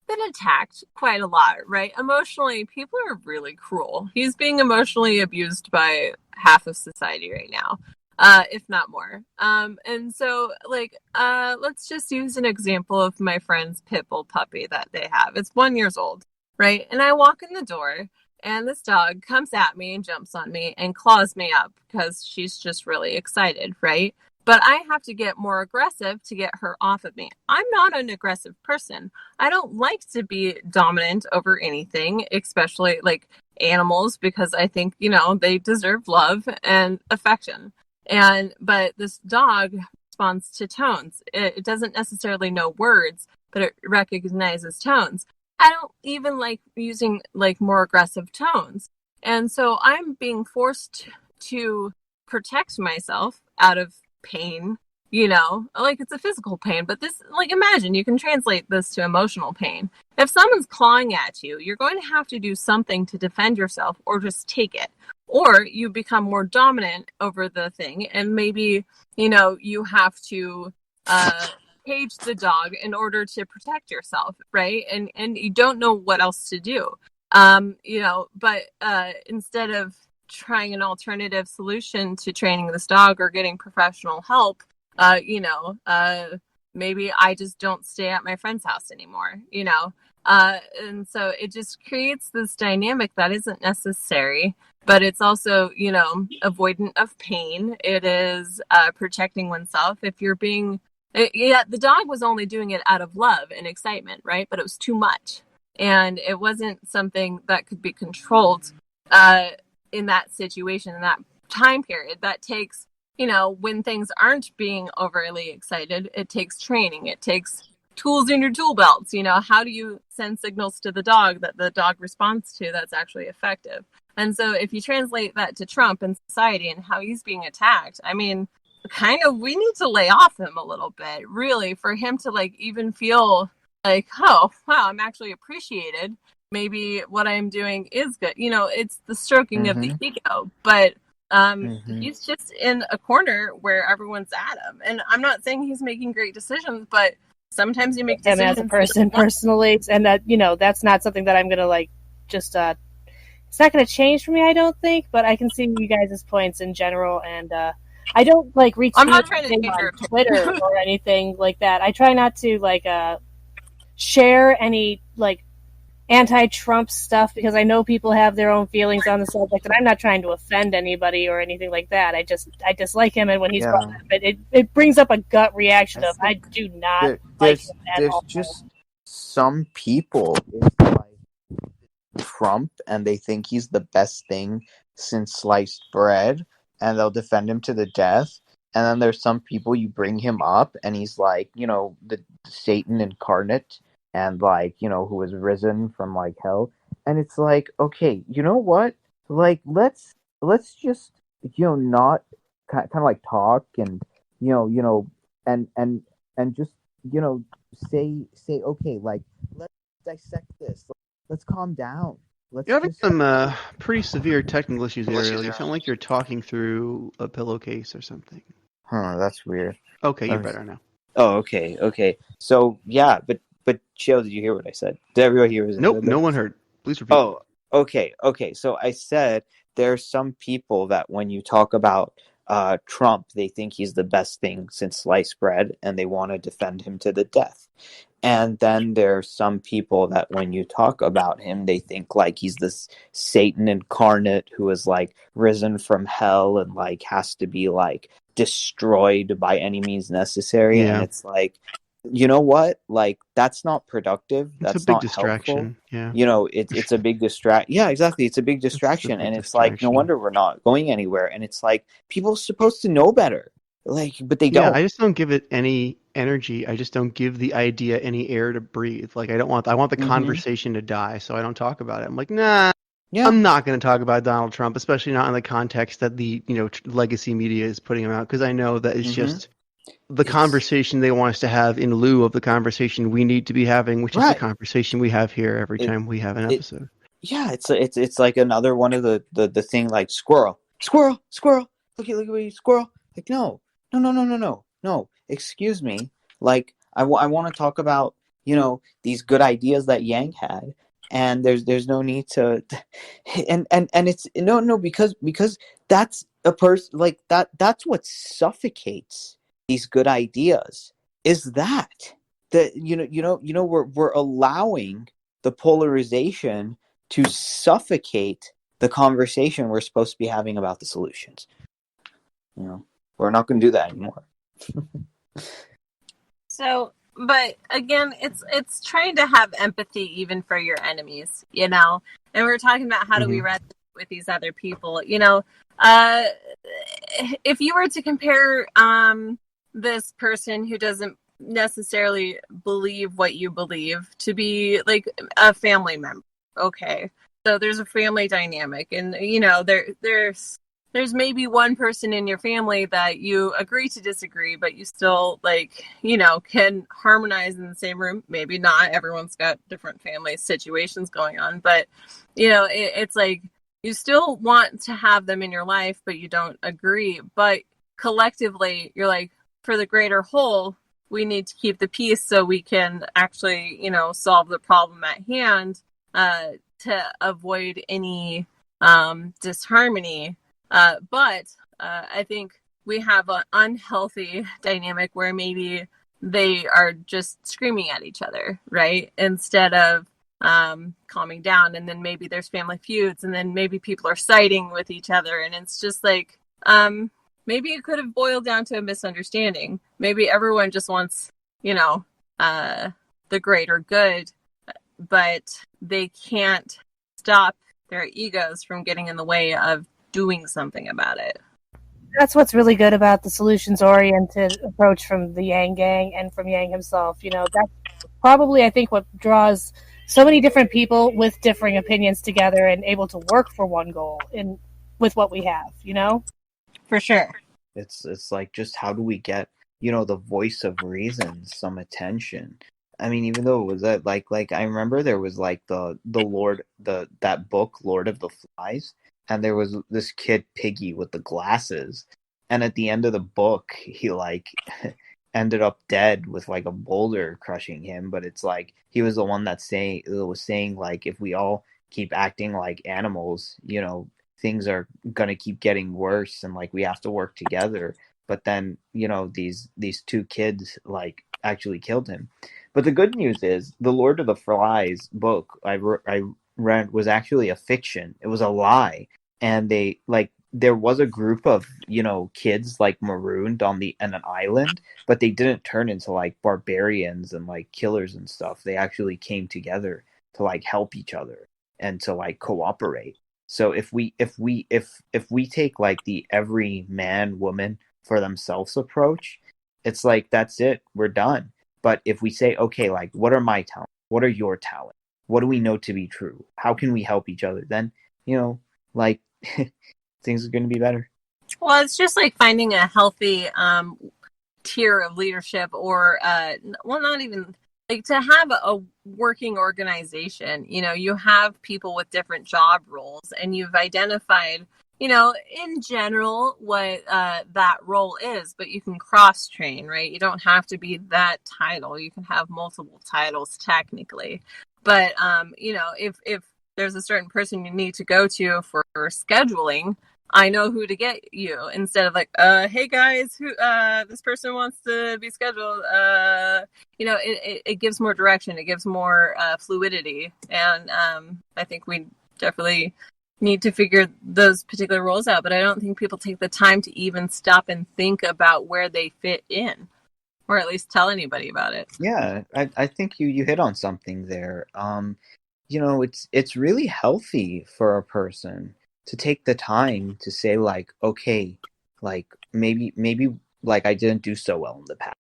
been attacked quite a lot, right? Emotionally, people are really cruel. He's being emotionally abused by half of society right now, if not more. And so, let's just use an example of my friend's pit bull puppy that they have. It's 1 year old, right? And I walk in the door, and this dog comes at me and jumps on me and claws me up because she's just really excited, right? But I have to get more aggressive to get her off of me. I'm not an aggressive person. I don't like to be dominant over anything, especially like animals, because I think, they deserve love and affection. But this dog responds to tones. It doesn't necessarily know words, but it recognizes tones. I don't even like using like more aggressive tones. And so I'm being forced to protect myself out of pain, like it's a physical pain, but this, like, imagine you can translate this to emotional pain. If someone's clawing at you, you're going to have to do something to defend yourself or just take it, or you become more dominant over the thing, and maybe you have to cage the dog in order to protect yourself, right? And you don't know what else to do, but instead of trying an alternative solution to training this dog or getting professional help, maybe I just don't stay at my friend's house anymore, and so it just creates this dynamic that isn't necessary, but it's also, avoidant of pain. It is protecting oneself. If you're being, the dog was only doing it out of love and excitement, right? But it was too much, and it wasn't something that could be controlled in that situation, in that time period. That takes, when things aren't being overly excited, it takes training. It takes tools in your tool belts. How do you send signals to the dog that the dog responds to that's actually effective? And so if you translate that to Trump and society and how he's being attacked, I mean, we need to lay off him a little bit, really, for him to like even feel like, oh, wow, I'm actually appreciated. Maybe what I'm doing is good. It's the stroking of the ego, but he's just in a corner where everyone's at him. And I'm not saying he's making great decisions, but sometimes you make him decisions as a person personally, and that that's not something that I'm gonna just it's not gonna change for me, I don't think, but I can see you guys' points in general, and I don't retweet I'm not trying to change on your Twitter or anything like that. I try not to share any anti-Trump stuff because I know people have their own feelings on the subject, and I'm not trying to offend anybody or anything like that. I dislike him, and when he's brought up, it brings up a gut reaction of I do not like him at all. There's just some people like Trump, and they think he's the best thing since sliced bread, and they'll defend him to the death. And then there's some people, you bring him up, and he's like, the Satan incarnate, and who was risen from hell. And it's like, okay, you know what? Let's just not kind of talk, and and just say okay, let's dissect this. Let's calm down. You're having some pretty severe technical issues, Ariel. You sound like you're talking through a pillowcase or something. Huh, that's weird. Okay, you're better now. Oh, okay. So yeah, but Shael, did you hear what I said? Did everyone hear what I said? Nope, no one heard. Please repeat. Oh, okay. So I said there's some people that when you talk about Trump, they think he's the best thing since sliced bread, and they want to defend him to the death. And then there's some people that when you talk about him, they think he's this Satan incarnate who is risen from hell and has to be destroyed by any means necessary. Yeah. And it's you know what? That's not productive. That's it's a big not distraction. helpful. Yeah. It's a big distraction. Yeah, exactly. It's a big distraction. And it's no wonder we're not going anywhere. And it's people are supposed to know better. But they don't. Yeah, I just don't give it any energy. I just don't give the idea any air to breathe. I want the conversation to die, so I don't talk about it. I'm like, nah, I'm not going to talk about Donald Trump, especially not in the context that the legacy media is putting him out, because I know that it's just the conversation they want us to have in lieu of the conversation we need to be having, which is the conversation we have here every time we have an episode. Yeah, it's another one of the thing squirrel. Look at me, squirrel. No. Excuse me. I want to talk about these good ideas that Yang had, and there's no need to, and it's no because that's a person that's what suffocates these good ideas is that we're allowing the polarization to suffocate the conversation we're supposed to be having about the solutions. We're not going to do that anymore. So, but again, it's trying to have empathy even for your enemies, and we're talking about how do we resonate with these other people, if you were to compare this person who doesn't necessarily believe what you believe to be a family member, okay, so there's a family dynamic, and there's maybe one person in your family that you agree to disagree, but you still can harmonize in the same room. Maybe not. Everyone's got different family situations going on, but it's you still want to have them in your life, but you don't agree. But collectively, you're for the greater whole, we need to keep the peace so we can actually, solve the problem at hand to avoid any disharmony. But I think we have an unhealthy dynamic where maybe they are just screaming at each other, right? Instead of calming down. And then maybe there's family feuds, and then maybe people are siding with each other. And it's just maybe it could have boiled down to a misunderstanding. Maybe everyone just wants, the greater good, but they can't stop their egos from getting in the way of doing something about it. That's what's really good about the solutions-oriented approach from the Yang Gang and from Yang himself. That's probably, I think, what draws so many different people with differing opinions together and able to work for one goal with what we have, For sure. It's just how do we get, the voice of reason some attention? I mean, even though it was like I remember there was like the Lord that book Lord of the Flies, and there was this kid Piggy with the glasses, and at the end of the book he like ended up dead with like a boulder crushing him. But it's like he was the one that was saying like if we all keep acting like animals, things are gonna keep getting worse, and like we have to work together. But then these two kids like actually killed him. But the good news is the Lord of the Flies book I read was actually a fiction. It was a lie, and they like there was a group of kids like marooned on an island, but they didn't turn into like barbarians and like killers and stuff. They actually came together to like help each other and to like cooperate. So if we take like the every man woman for themselves approach, it's like that's it, we're done. But if we say, okay, like what are my talents? What are your talents? What do we know to be true? How can we help each other? Then, like things are going to be better. Well, it's just like finding a healthy tier of leadership, or well, not even like to have a working organization. You have people with different job roles, and you've identified in general what that role is, but you can cross train, right? You don't have to be that title. You can have multiple titles technically, but if there's a certain person you need to go to for scheduling, I know who to get you, instead of like, hey guys, who this person wants to be scheduled. It gives more direction, it gives more fluidity, and I think we definitely need to figure those particular roles out. But I don't think people take the time to even stop and think about where they fit in, or at least tell anybody about it. Yeah, I think you hit on something there. It's really healthy for a person to take the time to say like, okay, like maybe like I didn't do so well in the past,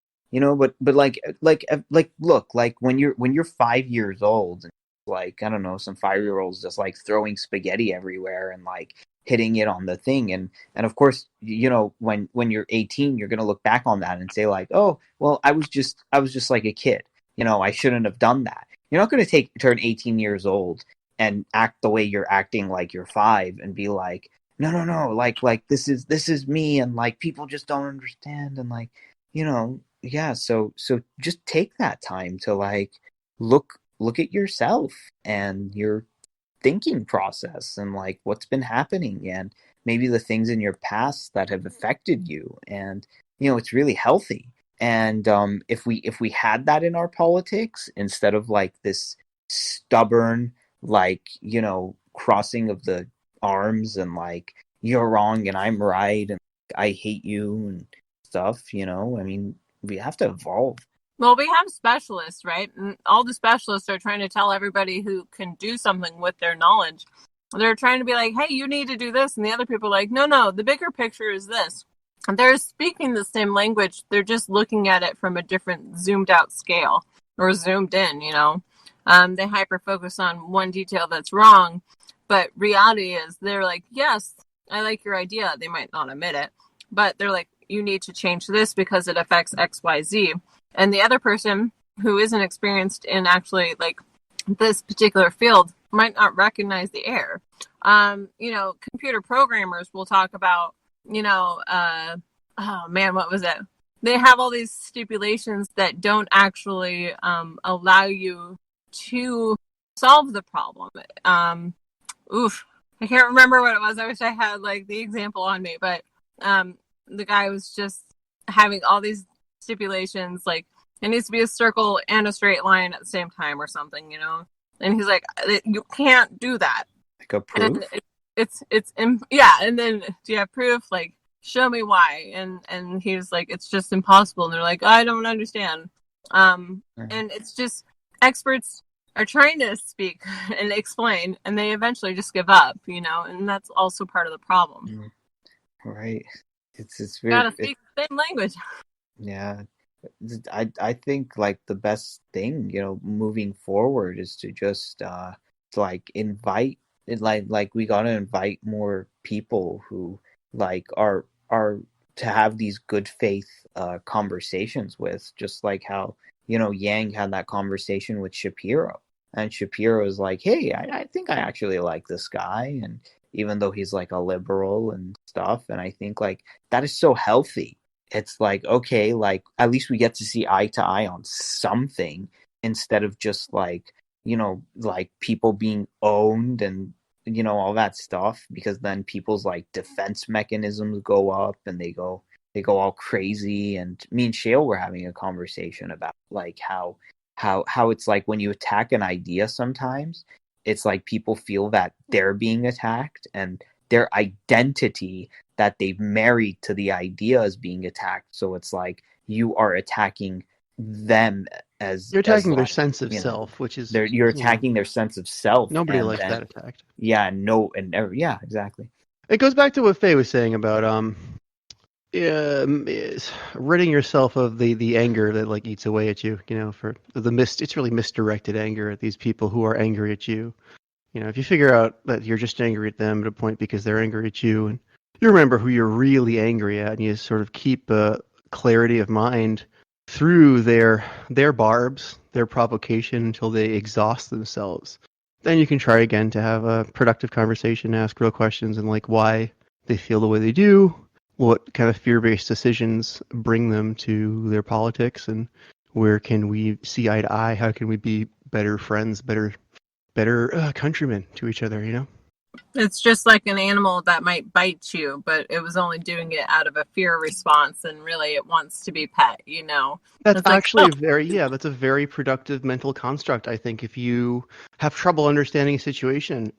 but like look, like when you're 5 years old, and like I don't know, some 5-year-olds just like throwing spaghetti everywhere and like hitting it on the thing, and of course when you're 18 you're gonna look back on that and say like, oh well, I was just like a kid, I shouldn't have done that. You're not going to turn 18 years old and act the way you're acting like you're 5 and be like, no, like this is me, and like people just don't understand, and like yeah. So just take that time to like look at yourself and your thinking process, and like what's been happening, and maybe the things in your past that have affected you, and it's really healthy. And if we had that in our politics, instead of like this stubborn like crossing of the arms, and like you're wrong and I'm right, and I hate you and stuff, I mean, we have to evolve. Well, we have specialists, right? And all the specialists are trying to tell everybody who can do something with their knowledge. They're trying to be like, hey, you need to do this. And the other people are like, no, the bigger picture is this. And they're speaking the same language. They're just looking at it from a different zoomed out scale, or zoomed in, They hyper focus on one detail that's wrong. But reality is they're like, yes, I like your idea. They might not admit it, but they're like, you need to change this because it affects X, Y, Z. And the other person who isn't experienced in actually like this particular field might not recognize the error. Computer programmers will talk about, oh man, what was it? They have all these stipulations that don't actually allow you to solve the problem. I can't remember what it was. I wish I had like the example on me, but the guy was just having all these stipulations, like it needs to be a circle and a straight line at the same time or something, and he's like, you can't do that. Like a proof? Yeah, and then do you have proof? Like, show me why. And he's like, it's just impossible. And they're like, I don't understand. And it's just experts are trying to speak and explain, and they eventually just give up, and that's also part of the problem. Right. It's very, gotta speak the same language. Yeah. I think like the best thing, moving forward is to just to like invite it, like we gotta invite more people who like are to have these good faith conversations with, just like how Yang had that conversation with Shapiro, and Shapiro was like, hey, I think I actually like this guy, and even though he's like a liberal and stuff, and I think like that is so healthy. It's like, okay, like at least we get to see eye to eye on something instead of just like, like people being owned and all that stuff, because then people's like defense mechanisms go up and they go all crazy. And me and Shael were having a conversation about like how it's like when you attack an idea, sometimes it's like people feel that they're being attacked, and their identity that they've married to the idea is being attacked. So it's like you are attacking them as You're attacking their like, sense of self, which is you're attacking their sense of self. Nobody and likes then, that attacked. Yeah, no, and never. Yeah, exactly. It goes back to what Faye was saying about ridding yourself of the anger that like eats away at you. For it's really misdirected anger at these people who are angry at you. If you figure out that you're just angry at them at a point because they're angry at you, and you remember who you're really angry at, and you sort of keep clarity of mind through their barbs, their provocation until they exhaust themselves. Then you can try again to have a productive conversation, ask real questions, and like why they feel the way they do, what kind of fear-based decisions bring them to their politics, and where can we see eye to eye? How can we be better friends, better countrymen to each other? It's just like an animal that might bite you, but it was only doing it out of a fear response, and really it wants to be pet. That's It's like, actually that's a very productive mental construct. I think if you have trouble understanding a situation,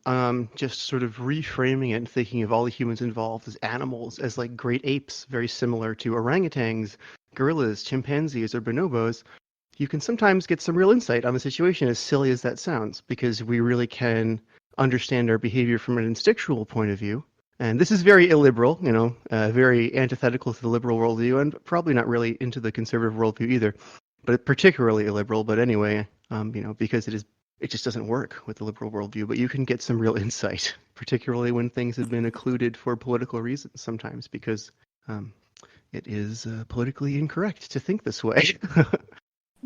just sort of reframing it and thinking of all the humans involved as animals, as like great apes, very similar to orangutans, gorillas, chimpanzees, or bonobos, you can sometimes get some real insight on the situation, as silly as that sounds, because we really can understand our behavior from an instinctual point of view. And this is very illiberal, very antithetical to the liberal worldview, and probably not really into the conservative worldview either, but particularly illiberal. But anyway, because it just doesn't work with the liberal worldview. But you can get some real insight, particularly when things have been occluded for political reasons sometimes, because it is politically incorrect to think this way.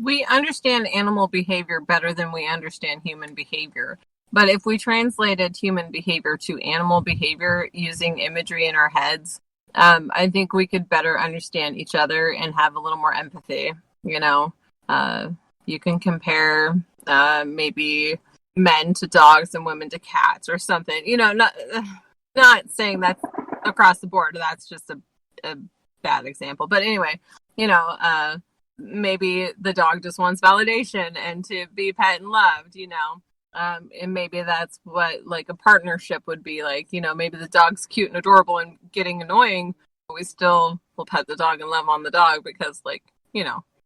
we understand animal behavior better than we understand human behavior. But if we translated human behavior to animal behavior using imagery in our heads, I think we could better understand each other and have a little more empathy. You can compare maybe men to dogs and women to cats or something. Not saying that's across the board. That's just a bad example. But anyway, maybe the dog just wants validation and to be pet and loved. And maybe that's what like a partnership would be like. Maybe the dog's cute and adorable and getting annoying, but we still will pet the dog and love on the dog because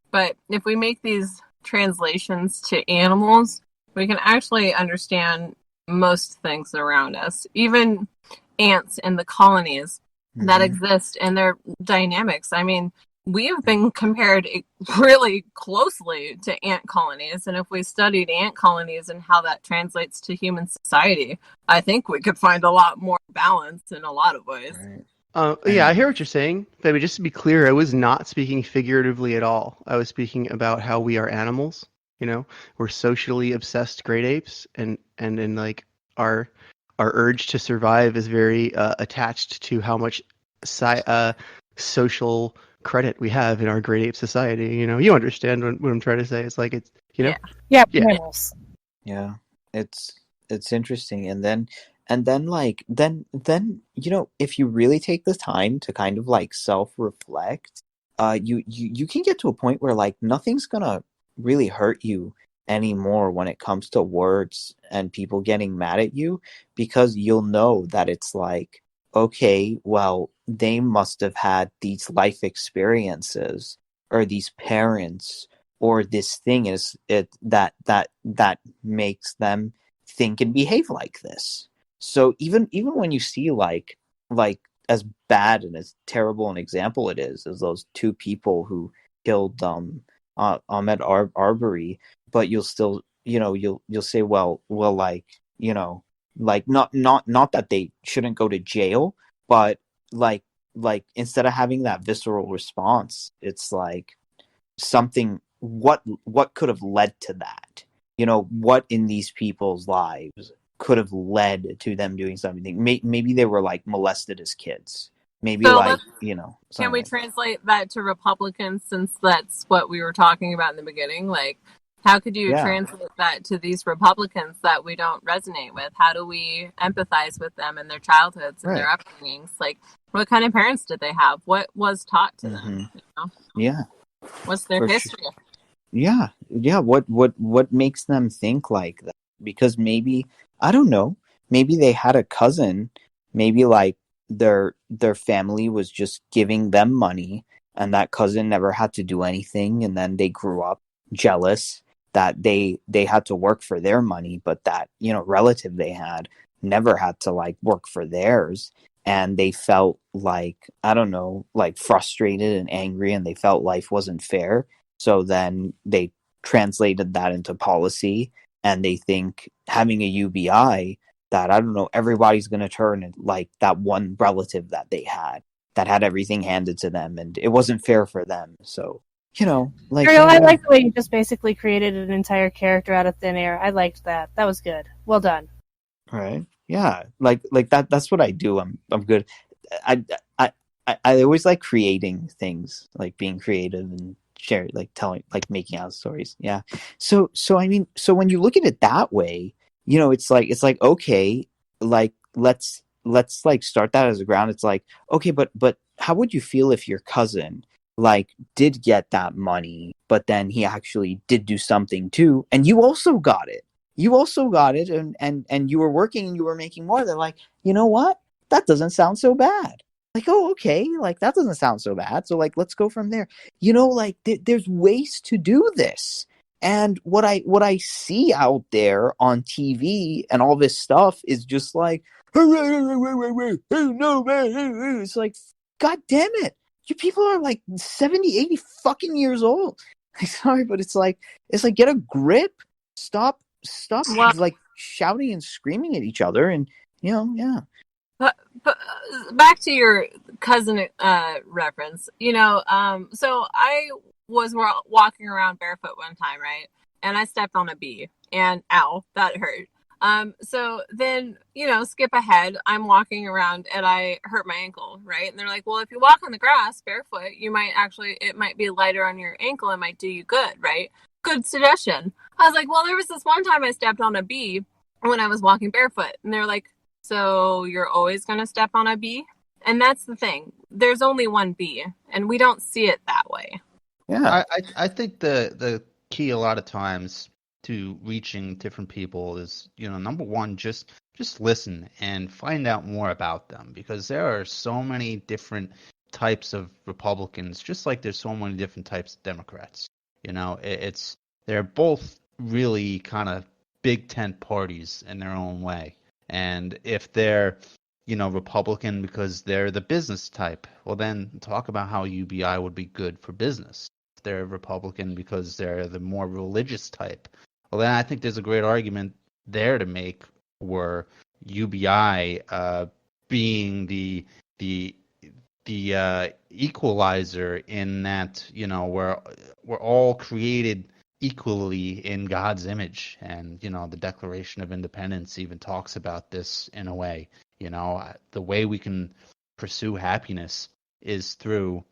But if we make these translations to animals, we can actually understand most things around us. Even ants in the colonies that exist and their dynamics. I mean, we have been compared really closely to ant colonies, and if we studied ant colonies and how that translates to human society, I think we could find a lot more balance in a lot of ways. Right. Yeah, I hear what you're saying, but just to be clear, I was not speaking figuratively at all. I was speaking about how we are animals. We're socially obsessed great apes, and like our urge to survive is very attached to how much social credit we have in our great ape society. You understand what I'm trying to say. It's like it's Yeah. Animals. Yeah, it's interesting. And then if you really take the time to kind of like self-reflect, you can get to a point where like nothing's gonna really hurt you anymore when it comes to words and people getting mad at you, because you'll know that it's like, okay, well, they must have had these life experiences, or these parents, or this thing is it that makes them think and behave like this. So even when you see like as bad and as terrible an example it is as those two people who killed Ahmed Arbery, but you'll still you'll say well like like not that they shouldn't go to jail, but like instead of having that visceral response, it's like something what could have led to that? What in these people's lives could have led to them doing something? Maybe they were like molested as kids. Maybe So like, can we something. translate that to Republicans, since that's what we were talking about in the beginning? Like, how could you Yeah, translate that to these Republicans that we don't resonate with? How do we empathize with them and their childhoods and their right. upbringings? Like, what kind of parents did they have? What was taught to Hmm. them? You know? Yeah, What's their for sure. history? Yeah, yeah. What makes them think like that? Because maybe, I don't know. Maybe they had a cousin. Maybe like their family was just giving them money, and that cousin never had to do anything, and then they grew up jealous that they had to work for their money, but that relative they had never had to like work for theirs, and they felt like, I don't know, like frustrated and angry, and they felt life wasn't fair, so then they translated that into policy, and they think having a UBI, that, I don't know, everybody's going to turn like that one relative that had everything handed to them, and it wasn't fair for them. So, like, Ariel, I yeah, like the way you just basically created an entire character out of thin air. I liked that. That was good. Well done. right, yeah, like that. That's what I do. I'm good. I I I always like creating things, like being creative and share, like telling, like making out stories. Yeah. So I mean, so when you look at it that way, it's like okay, like let's like start that as a ground. It's like, okay, but how would you feel if your cousin like did get that money, but then he actually did do something too, and you also got it. You also got it, and you were working and you were making more. They're like, you know what? That doesn't sound so bad. Like, oh, okay, like that doesn't sound so bad. So like, let's go from there. Like there's ways to do this. And what I see out there on TV and all this stuff is just like, oh no, man. It's like, God damn it. You people are like 70, 80 fucking years old. Sorry, but it's like get a grip. Stop Well, like shouting and screaming at each other, and yeah. but back to your cousin reference. So I was walking around barefoot one time, right? And I stepped on a bee, and ow, that hurt. So then, skip ahead. I'm walking around and I hurt my ankle, right? And they're like, well, if you walk on the grass barefoot, it might be lighter on your ankle and might do you good, right? Good suggestion. I was like, well, there was this one time I stepped on a bee when I was walking barefoot, and they're like, so you're always going to step on a bee? And that's the thing. There's only one bee, and we don't see it that way. Yeah. I think the key a lot of times to reaching different people is, number one, just listen and find out more about them, because there are so many different types of Republicans, just like there's so many different types of Democrats. They're both really kind of big tent parties in their own way. And if they're, Republican because they're the business type, well, then talk about how UBI would be good for business. If they're Republican because they're the more religious type, well, then I think there's a great argument there to make for UBI being the equalizer, in that we're all created equally in God's image, and the Declaration of Independence even talks about this in a way. The way we can pursue happiness is through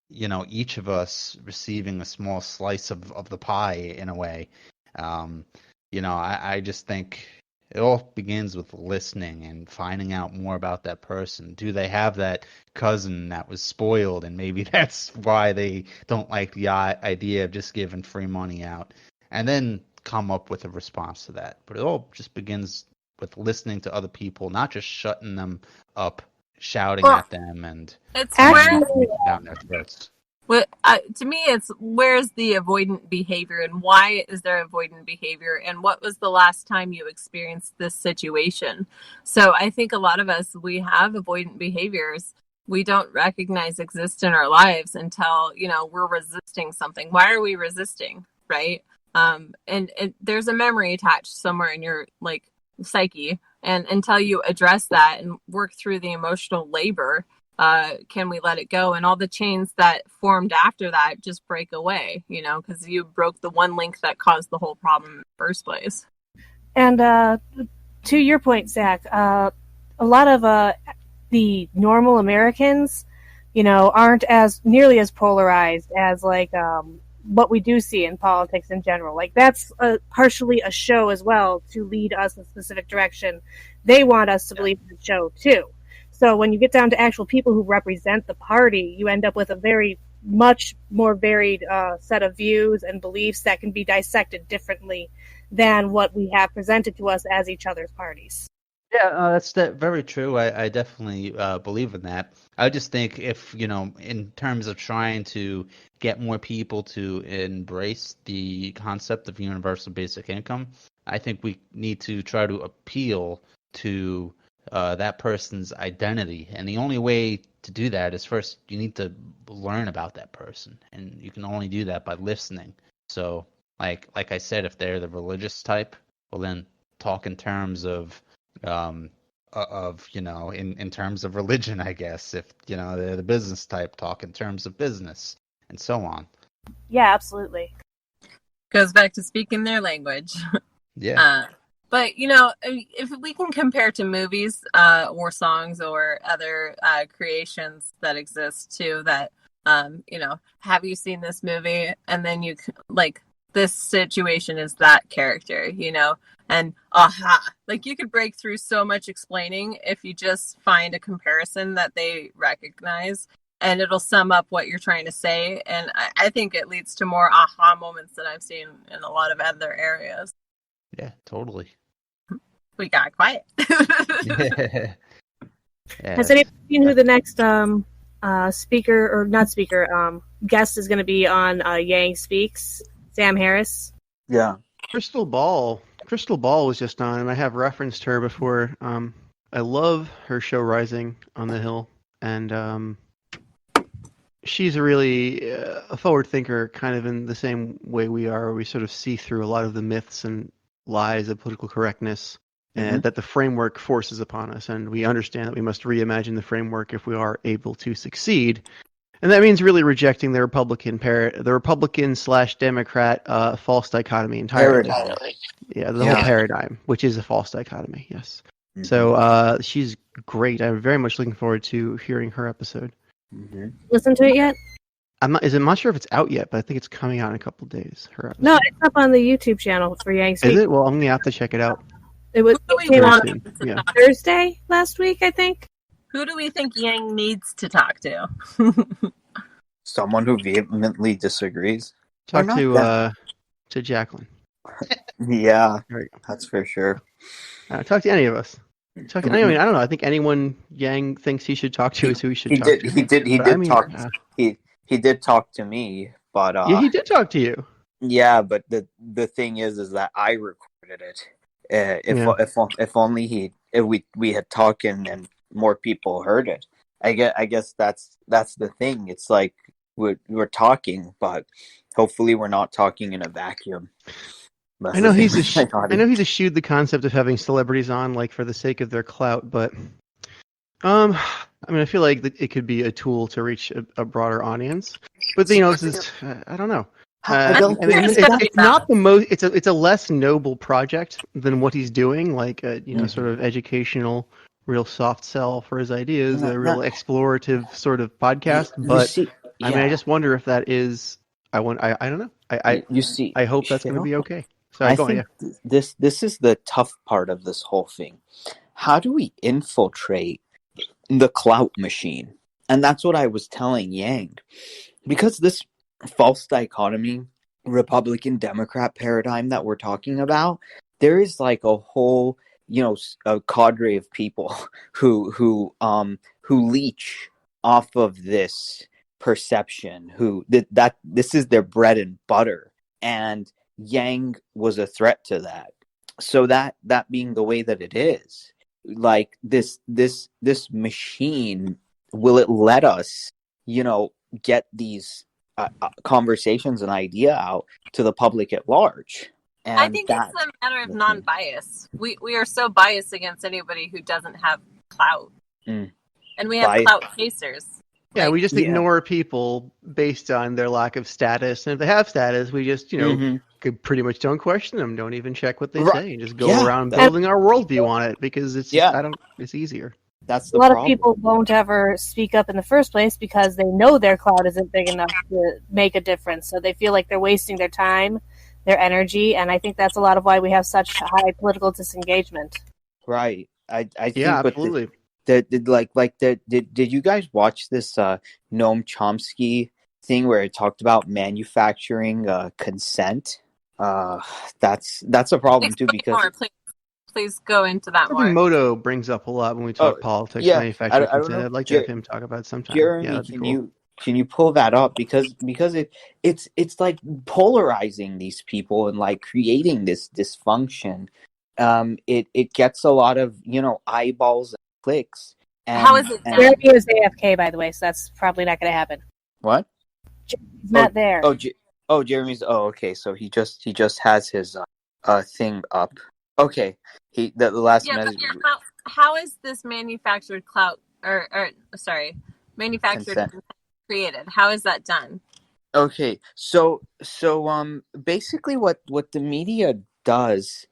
each of us receiving a small slice of the pie, in a way. I just think it all begins with listening and finding out more about that person. Do they have that cousin that was spoiled, and maybe that's why they don't like the idea of just giving free money out? And then come up with a response to that. But it all just begins with listening to other people, not just shutting them up, shouting at them, and It's Actually, down their throats. to me, it's where's the avoidant behavior, and why is there avoidant behavior, and what was the last time you experienced this situation? So I think a lot of us, we have avoidant behaviors we don't recognize exist in our lives until we're resisting something. Why are we resisting, right? And there's a memory attached somewhere in your psyche, and until you address that and work through the emotional labor, can we let it go? And all the chains that formed after that just break away, because you broke the one link that caused the whole problem in the first place. And to your point, Zach, a lot of the normal Americans, aren't as nearly as polarized as what we do see in politics in general. Like that's partially a show as well to lead us in a specific direction. They want us to believe in the show too. So when you get down to actual people who represent the party, you end up with a very much more varied set of views and beliefs that can be dissected differently than what we have presented to us as each other's parties. Yeah, that's very true. I definitely believe in that. I just think if, in terms of trying to get more people to embrace the concept of universal basic income, I think we need to try to appeal to that person's identity. And the only way to do that is first you need to learn about that person. And you can only do that by listening. So like I said, if they're the religious type, well then talk in terms of in terms of religion, I guess. If they're the business type, talk in terms of business, and so on. Yeah, absolutely. Goes back to speaking their language. Yeah. But if we can compare to movies or songs or other creations that exist too, that have you seen this movie? And then you this situation is that character, and you could break through so much explaining if you just find a comparison that they recognize, and it'll sum up what you're trying to say. And I think it leads to more aha moments than I've seen in a lot of other areas. Yeah, totally. We got quiet. Yeah. Has anyone seen who the next speaker, or not speaker, guest is going to be on Yang Speaks? Sam Harris? Yeah. Crystal Ball was just on, and I have referenced her before. I love her show Rising on the Hill, and she's a really a forward thinker, kind of in the same way we are, where we sort of see through a lot of the myths and lies of political correctness, and that the framework forces upon us, and we understand that we must reimagine the framework if we are able to succeed. And that means really rejecting the Republican/Democrat false dichotomy entirely. Yeah, the whole paradigm, which is a false dichotomy. Yes. Mm-hmm. So she's great. I'm very much looking forward to hearing her episode. Mm-hmm. Listen to it yet? I'm not sure if it's out yet, but I think it's coming out in a couple of days. Her episode. No, it's up on the YouTube channel for Yang Speaks. Is it? Well, I'm gonna have to check it out. It came out Thursday last week, I think. Who do we think Yang needs to talk to? Someone who vehemently disagrees. Talk to Jacqueline. Yeah, that's for sure. Talk to any of us. I don't know. I think anyone Yang thinks he should talk to is who he should talk to. He did talk to me, but yeah, he did talk to you. Yeah, but the thing is that I recorded it. If only we had talked and more people heard it. I guess that's the thing. It's like we're talking, but hopefully we're not talking in a vacuum. I know he's eschewed the concept of having celebrities on, like, for the sake of their clout, but I feel like it could be a tool to reach a broader audience. But this is I don't know. It's not the most. It's a less noble project than what he's doing, like sort of educational, real soft sell for his ideas, a real explorative sort of podcast. But I just wonder if that is. I don't know. I hope that's going to be okay. So I think this is the tough part of this whole thing. How do we infiltrate the clout machine? And that's what I was telling Yang, because this false dichotomy Republican Democrat paradigm that we're talking about, there is like a whole a cadre of people who leech off of this perception, that this is their bread and butter, and Yang was a threat to that. So that being the way that it is, like this machine, will it let us get these conversations and idea out to the public at large? And I think it's a matter of non-bias. We are so biased against anybody who doesn't have clout. And we have By clout chasers. Yeah, Like, we just Yeah. ignore people based on their lack of status. And if they have status, we just, Mhm. pretty much don't question them, don't even check what they Right. say, and just go Yeah, around that- building our worldview on it because it's just, Yeah. it's easier. that's A the lot of problem. people won't ever speak up in the first place because they know their cloud isn't big enough to make a difference. So they feel like they're wasting their time, their energy, and I think that's a lot of why we have such high political disengagement. Right. I think Yeah, but absolutely. did you guys watch this Noam Chomsky thing where it talked about manufacturing consent? That's a problem too, because more, please go into that Something more. Moto brings up a lot when we oh talk politics, yeah, manufacturing I don't consent. know I'd if like to have him talk about it sometime. Yeah, Jeremy, that'd be cool. can you pull that up, because it's like polarizing these people and like creating this dysfunction. It gets a lot of eyeballs and clicks. And How is it done? Jeremy is AFK, by the way, so that's probably not going to happen. What? He's not there. Jeremy's. Oh, okay. So he just has his thing up. Okay. The last Yeah, but message. how is this manufactured clout or sorry, manufactured Consent. created? How is that done? Okay. So basically what the media does,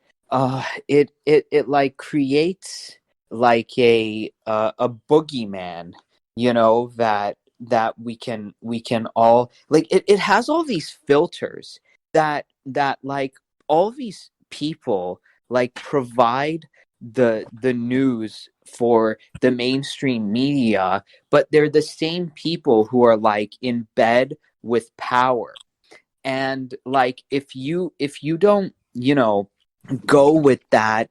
it like creates like a boogeyman, that we can all like, it has all these filters that like all these people like provide the news for the mainstream media, but they're the same people who are like in bed with power. And like if you don't go with that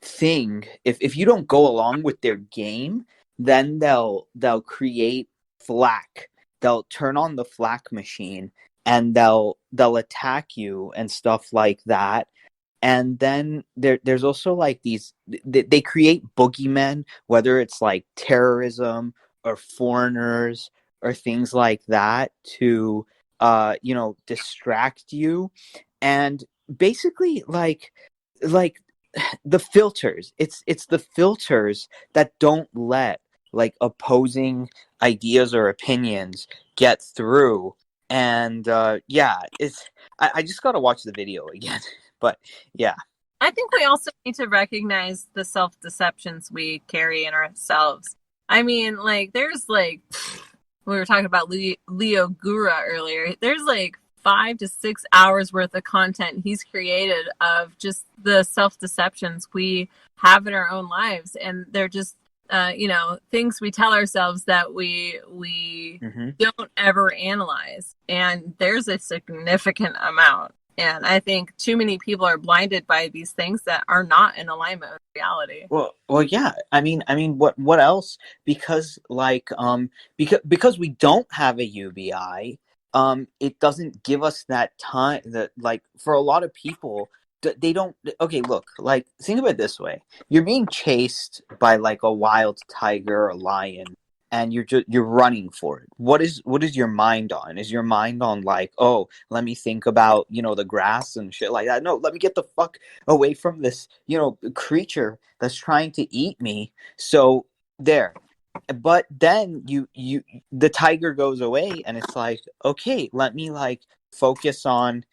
thing, if you don't go along with their game, then they'll create flack. They'll turn on the flack machine, and they'll attack you and stuff like that. And then there's also like these, they create boogeymen, whether it's like terrorism or foreigners or things like that, to distract you. And basically like the filters, it's the filters that don't let like opposing ideas or opinions get through. And yeah, I just gotta watch the video again. But yeah. I think we also need to recognize the self-deceptions we carry in ourselves. I mean, like, there's like, we were talking about Leo Gura earlier. There's like 5 to 6 hours worth of content he's created of just the self-deceptions we have in our own lives. And they're just, things we tell ourselves that we don't ever analyze. And there's a significant amount. And I think too many people are blinded by these things that are not in alignment with reality. Well, yeah. I mean, what else? Because like, because we don't have a UBI, it doesn't give us that time. That, like, for a lot of people, they don't. Okay, look, like, think of it this way: you're being chased by like a wild tiger or lion, and you're running for it. What is your mind on? Is your mind on like, oh, let me think about the grass and shit like that? No, let me get the fuck away from this creature that's trying to eat me. So there. But then the tiger goes away, and it's like, okay, let me like focus on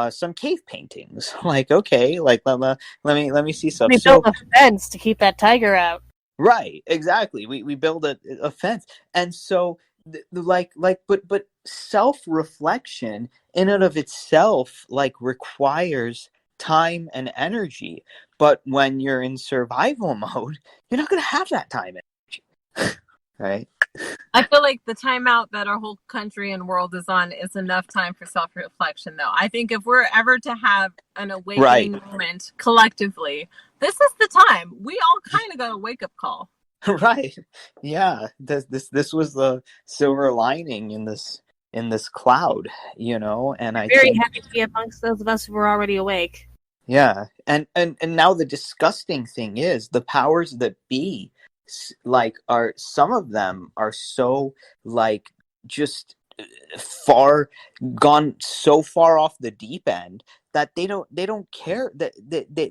some cave paintings. Like, okay, like let me see stuff. We built a fence to keep that tiger out. Right, exactly. We build a fence. And so but self-reflection in and of itself like requires time and energy. But when you're in survival mode, you're not going to have that time and energy. Right? I feel like the timeout that our whole country and world is on is enough time for self-reflection, though. I think if we're ever to have an awakening moment collectively, this is the time. We all kind of got a wake-up call. Right. Yeah. This was the silver lining in this cloud, and I Very think, happy to be amongst those of us who were already awake. yeah. And now the disgusting thing is the powers that be, like, are, some of them are so like just gone so far off the deep end that they don't care, that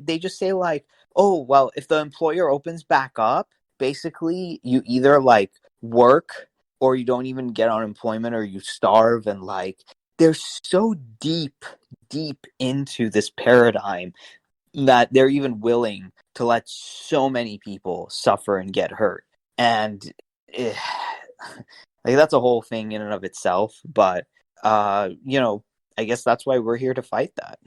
they just say like, oh well, if the employer opens back up, basically you either like work or you don't even get unemployment or you starve, and like they're so deep into this paradigm that they're even willing to let so many people suffer and get hurt. And eh, like that's a whole thing in and of itself, but I guess that's why we're here to fight that.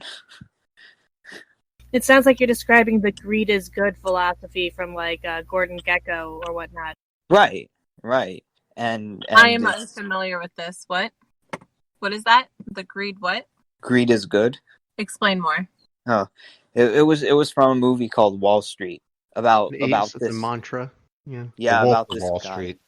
It sounds like you're describing the greed is good philosophy from like Gordon Gekko or whatnot. Right. And I am unfamiliar with this. What is that? The greed what? greed is good. Explain more. Oh, it was from a movie called Wall Street about It's this. a mantra. Yeah. Yeah, The Wolf about of this Wall guy. Street.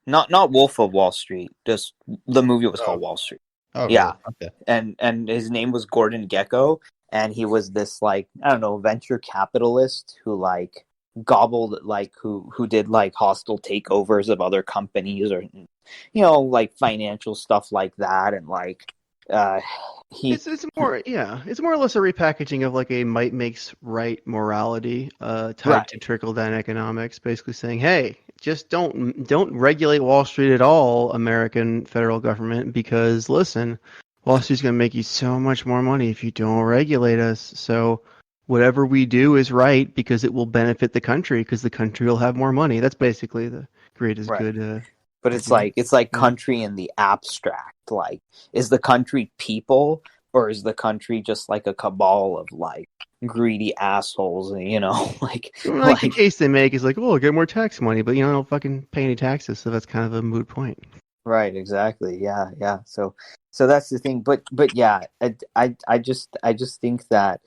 Not Wolf of Wall Street. Just the movie was called Wall Street. Oh, Yeah. really? Okay. And his name was Gordon Gekko, and he was this like, I don't know, venture capitalist who like gobbled like who did like hostile takeovers of other companies, or like financial stuff like that, and like It's more or less a repackaging of like a might makes right morality tied Right. to trickle down economics, basically saying, hey, just don't regulate Wall Street at all, American federal government, because listen, Wall Street's going to make you so much more money if you don't regulate us. So whatever we do is right because it will benefit the country because the country will have more money. That's basically the great is Right. good. But it's idea. like country in the abstract. Like, is the country people, or is the country just like a cabal of like greedy assholes? Like The case they make is like, oh, get more tax money, but I don't fucking pay any taxes, so that's kind of a moot point. right, exactly. Yeah. So that's the thing. But yeah, I just think that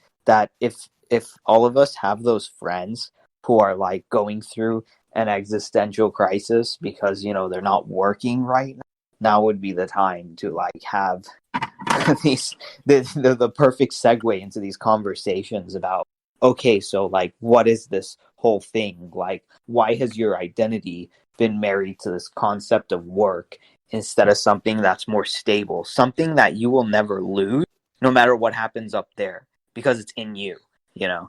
if all of us have those friends who are like going through an existential crisis because they're not working right now would be the time to like have the perfect segue into these conversations about, okay, so like what is this whole thing, like why has your identity been married to this concept of work instead of something that's more stable, something that you will never lose no matter what happens up there because it's in you.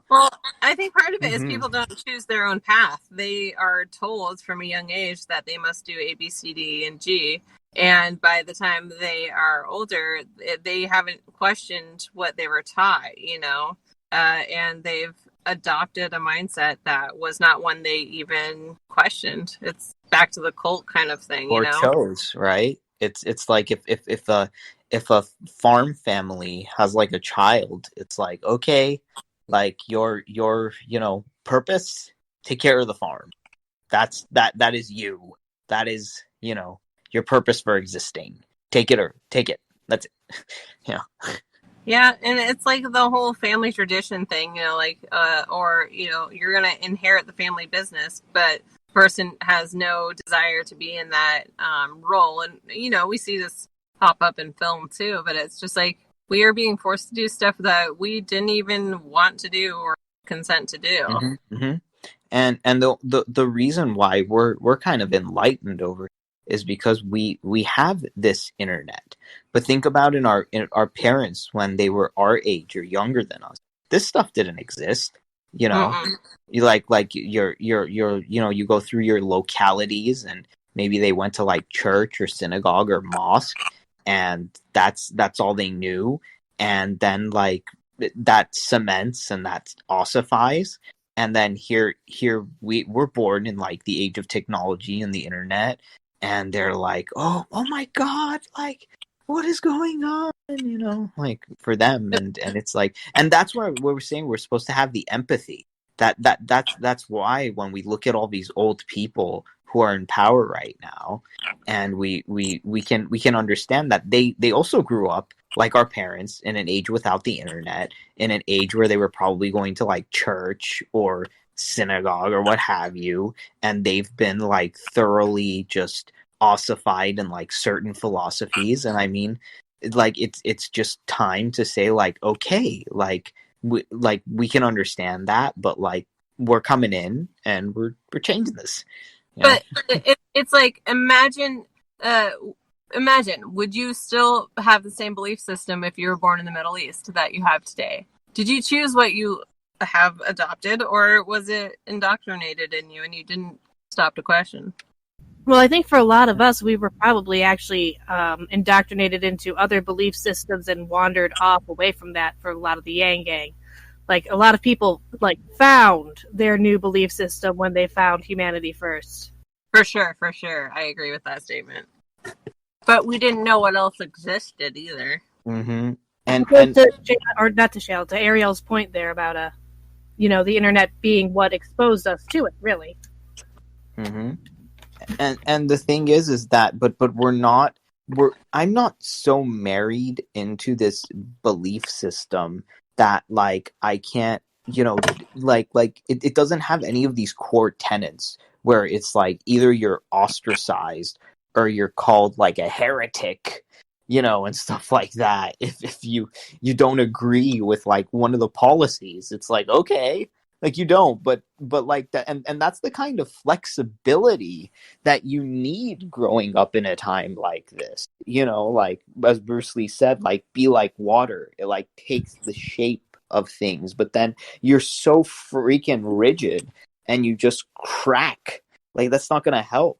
Well, I think part of it is Mhm. people don't choose their own path. They are told from a young age that they must do A, B, C, D, and G. And by the time they are older, they haven't questioned what they were taught, and they've adopted a mindset that was not one they even questioned. It's back to the cult kind of thing, Or chose, right? It's like if a farm family has like a child, it's like, okay, like your purpose, take care of the farm. That is you. That is your purpose for existing. Take it or take it. That's it. Yeah, and it's like the whole family tradition thing, or you're gonna inherit the family business, but the person has no desire to be in that role. And we see this pop up in film too, but it's just like we are being forced to do stuff that we didn't even want to do or consent to do. Mm-hmm, mm-hmm. And the reason why we're kind of enlightened over is because we have this internet. But think about in our parents when they were our age or younger than us. This stuff didn't exist. Mm-mm. You you go through your localities, and maybe they went to like church or synagogue or mosque, and that's all they knew. And then like that cements and that ossifies. And then here we're born in like the age of technology and the internet, and they're like, oh my god, like what is going on, like for them. And it's like, and that's why we're saying we're supposed to have the empathy. That's why when we look at all these old people who are in power right now, and we can understand that they also grew up like our parents in an age without the internet, in an age where they were probably going to like church or synagogue or what have you, and they've been like thoroughly just ossified in like certain philosophies. And I mean, like it's just time to say like, okay, like we can understand that, but like we're coming in and we're changing this. But it's like imagine, would you still have the same belief system if you were born in the Middle East that you have today? Did you choose what you have adopted, or was it indoctrinated in you and you didn't stop to question. Well, I think for a lot of us, we were probably actually indoctrinated into other belief systems and wandered off away from that for a lot of the Yang Gang. Like, a lot of people, like, found their new belief system when they found humanity first. For sure. I agree with that statement. But we didn't know what else existed either. Mm-hmm. To Ariel's point there about, the internet being what exposed us to it, really. Mm-hmm. And the thing is that, but I'm not so married into this belief system that, like, I can't, it doesn't have any of these core tenets where it's like either you're ostracized or you're called like a heretic, and stuff like that. If you don't agree with like one of the policies, it's like, okay, like you don't, but like that, and that's the kind of flexibility that you need growing up in a time like this. Like as Bruce Lee said, like be like water. It like takes the shape of things, but then you're so freaking rigid and you just crack. Like that's not gonna help.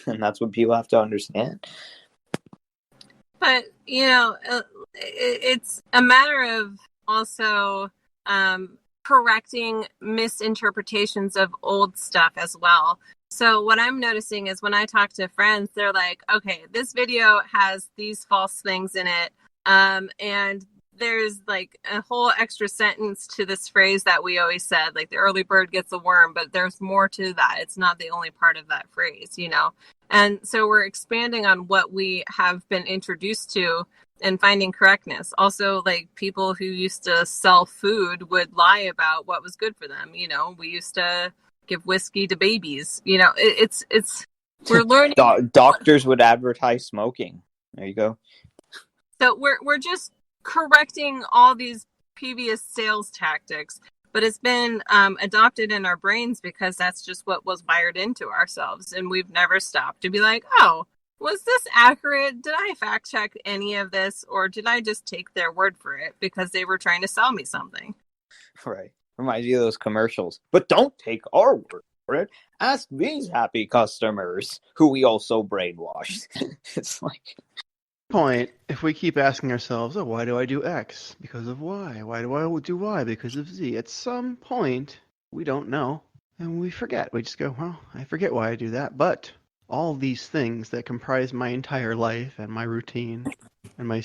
And that's what people have to understand. But, it's a matter of also correcting misinterpretations of old stuff as well. So what I'm noticing is when I talk to friends, they're like, okay, this video has these false things in it. And there's like a whole extra sentence to this phrase that we always said, like the early bird gets the worm, but there's more to that. It's not the only part of that phrase, And so we're expanding on what we have been introduced to and finding correctness. Also, like people who used to sell food would lie about what was good for them. We used to give whiskey to babies. It's we're learning. Doctors would advertise smoking. There you go. So we're just correcting all these previous sales tactics, but it's been adopted in our brains because that's just what was wired into ourselves, and we've never stopped to be like, oh, was this accurate? Did I fact check any of this, or did I just take their word for it because they were trying to sell me something? Right. Reminds you of those commercials. But don't take our word for it. Ask these happy customers who we also brainwashed. It's like... Point, if we keep asking ourselves, oh, why do I do X? Because of Y. Why do I do Y? Because of Z. At some point, we don't know, and we forget. We just go, well, I forget why I do that. But all these things that comprise my entire life and my routine and my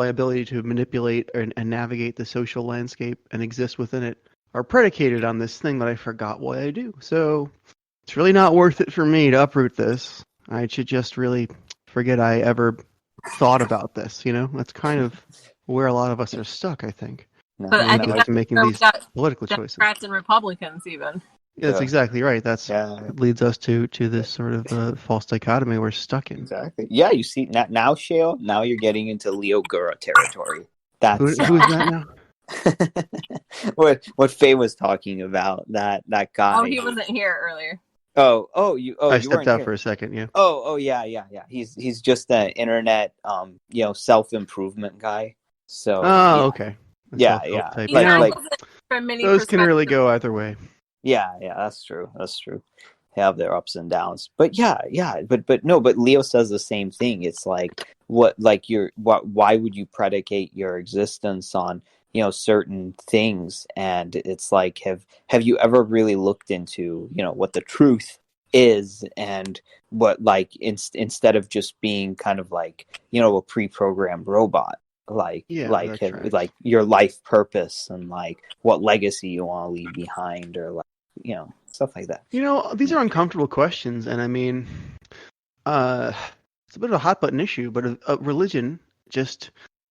ability to manipulate and navigate the social landscape and exist within it are predicated on this thing that I forgot why I do. So it's really not worth it for me to uproot this. I should just really forget I ever thought about this. That's kind of where a lot of us are stuck, I think. But I think that's making these political choices. Democrats and Republicans, even. Yeah, that's exactly right. That's leads us to this sort of false dichotomy we're stuck in. Exactly. Yeah, you see now, Shael. Now you're getting into Leo Gura territory. That's who's that now? what Faye was talking about. That guy. Oh, he wasn't here earlier. I stepped out for a second. Yeah. Yeah. He's just an internet, self-improvement guy. So. Okay. Yeah. Those can really go either way. Yeah, that's true. They have their ups and downs. But but Leo says the same thing. It's like why would you predicate your existence on, certain things? And it's like, have you ever really looked into, what the truth is, and what, like, instead of just being kind of like, a pre-programmed robot, like your life purpose and like what legacy you want to leave behind, or like, stuff like that. These are uncomfortable questions, and I mean, it's a bit of a hot button issue, but a religion just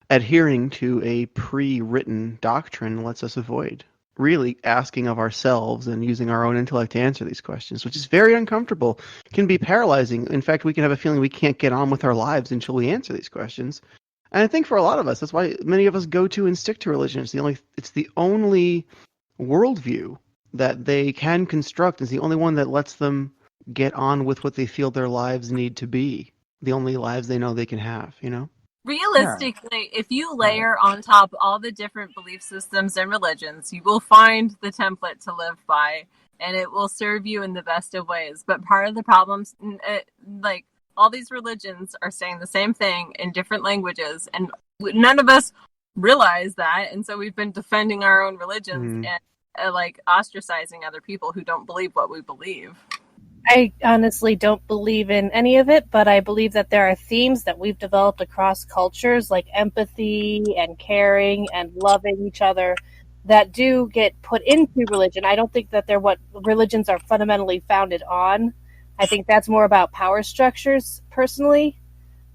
adhering to a pre-written doctrine lets us avoid really asking of ourselves and using our own intellect to answer these questions, which is very uncomfortable. It can be paralyzing. In fact, we can have a feeling we can't get on with our lives until we answer these questions. And I think for a lot of us, that's why many of us go to and stick to religion. It's the only worldview that they can construct. It's the only one that lets them get on with what they feel their lives need to be. The only lives they know they can have, Realistically, if you layer on top all the different belief systems and religions, you will find the template to live by. and it will serve you in the best of ways. But part of the problems, like all these religions are saying the same thing in different languages, and none of us realize that, and so we've been defending our own religions and like ostracizing other people who don't believe what we believe. I honestly don't believe in any of it, but I believe that there are themes that we've developed across cultures, like empathy and caring and loving each other, that do get put into religion. I don't think that they're what religions are fundamentally founded on. I think that's more about power structures, personally.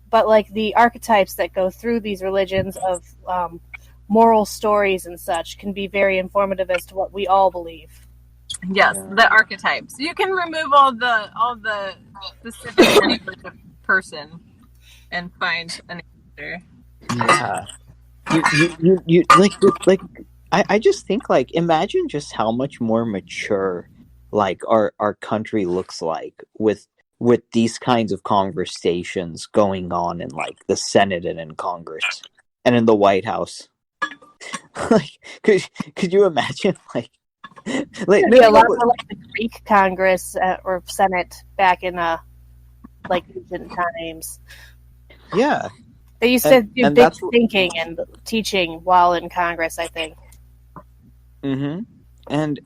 But like the archetypes that go through these religions of moral stories and such can be very informative as to what we all believe. Yes, the archetypes. You can remove all the specific language of person and find an answer. Yeah. You like I just think, like, imagine just how much more mature like our country looks like with these kinds of conversations going on in like the Senate and in Congress and in the White House. Like, could you imagine like It'd be a lot more like the Greek Congress or Senate back in like ancient times. Yeah. They used to do big thinking and teaching while in Congress, I think. Mm-hmm. And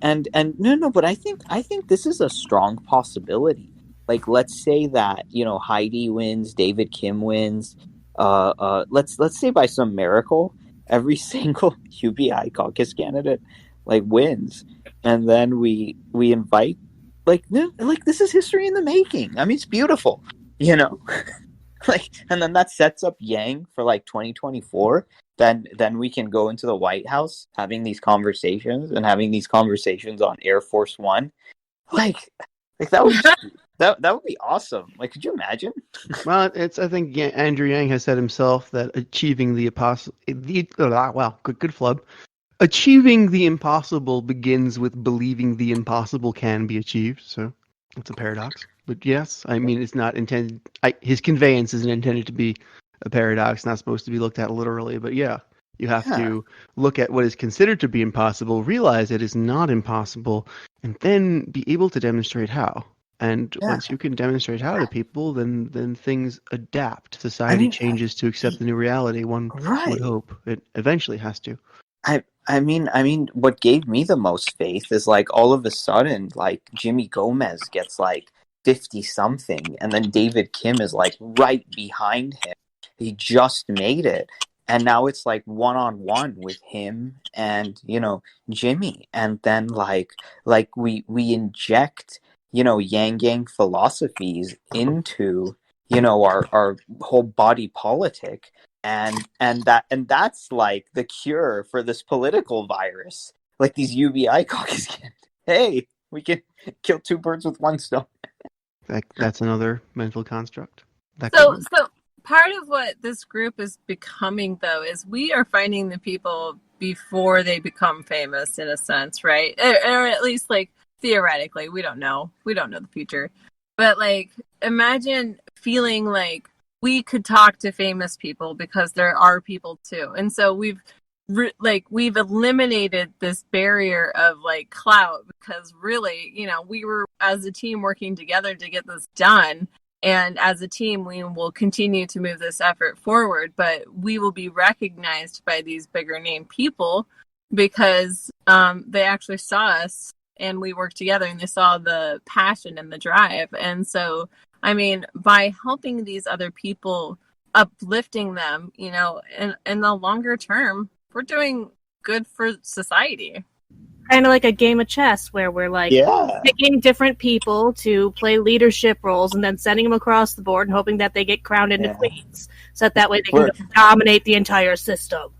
no, but I think this is a strong possibility. Like, let's say that, you know, Heidi wins, David Kim wins. Let's say by some miracle, every single UBI caucus candidate like wins, and then we invite like this is history in the making. I mean, it's beautiful, you know. Like, and then that sets up Yang for like 2024. Then we can go into the White House having these conversations on Air Force One. Like that would that would be awesome. Like, could you imagine? Well, I think Andrew Yang has said himself that achieving the good flub. Achieving the impossible begins with believing the impossible can be achieved. So it's a paradox. But yes, I mean, it's not intended. His conveyance isn't intended to be a paradox, not supposed to be looked at literally. But yeah, you have to look at what is considered to be impossible, realize it is not impossible, and then be able to demonstrate how. And once you can demonstrate how to people, then things adapt. Society changes to accept the new reality. One would hope it eventually has to. I mean, what gave me the most faith is like all of a sudden, like Jimmy Gomez gets like 50 something, and then David Kim is like right behind him. He just made it, and now it's like 1-on-1 with him and, you know, Jimmy, and then like we inject, you know, yang philosophies into, you know, our whole body politic. And that's like the cure for this political virus. Like these UBI caucus candidates. Hey, we can kill two birds with one stone. That's another mental construct. So part of what this group is becoming, though, is we are finding the people before they become famous, in a sense, right? Or at least, like, theoretically, we don't know the future. But like, imagine feeling like we could talk to famous people because there are people too. And so we've eliminated this barrier of like clout, because really, you know, we were as a team working together to get this done. And as a team, we will continue to move this effort forward, but we will be recognized by these bigger name people because they actually saw us and we worked together, and they saw the passion and the drive. And so, I mean, by helping these other people, uplifting them, you know, in the longer term, we're doing good for society. Kind of like a game of chess where we're like picking different people to play leadership roles and then sending them across the board and hoping that they get crowned into queens, so that way they can dominate the entire system.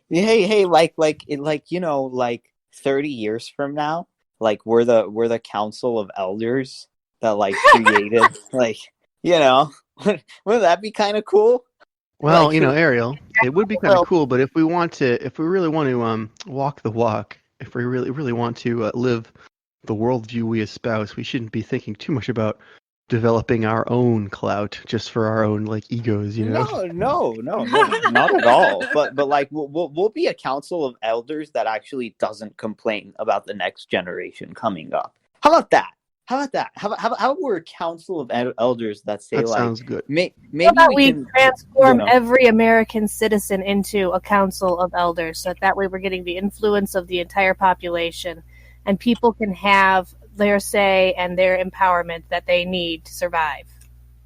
Hey, like you know, like 30 years from now, like we're the council of elders that like created like, you know, wouldn't that be kind of cool? Well, like, you know, Ariel, it would be kind of cool, but if we really want to walk the walk, if we really want to live the worldview we espouse, we shouldn't be thinking too much about developing our own clout just for our own like egos, you know? No, not at all. But like we'll be a council of elders that actually doesn't complain about the next generation coming up. How about that? How about we're a council of elders that say That like sounds good. maybe How about we we can transform you know, every American citizen into a council of elders, so that way we're getting the influence of the entire population, and people can have their say and their empowerment that they need to survive.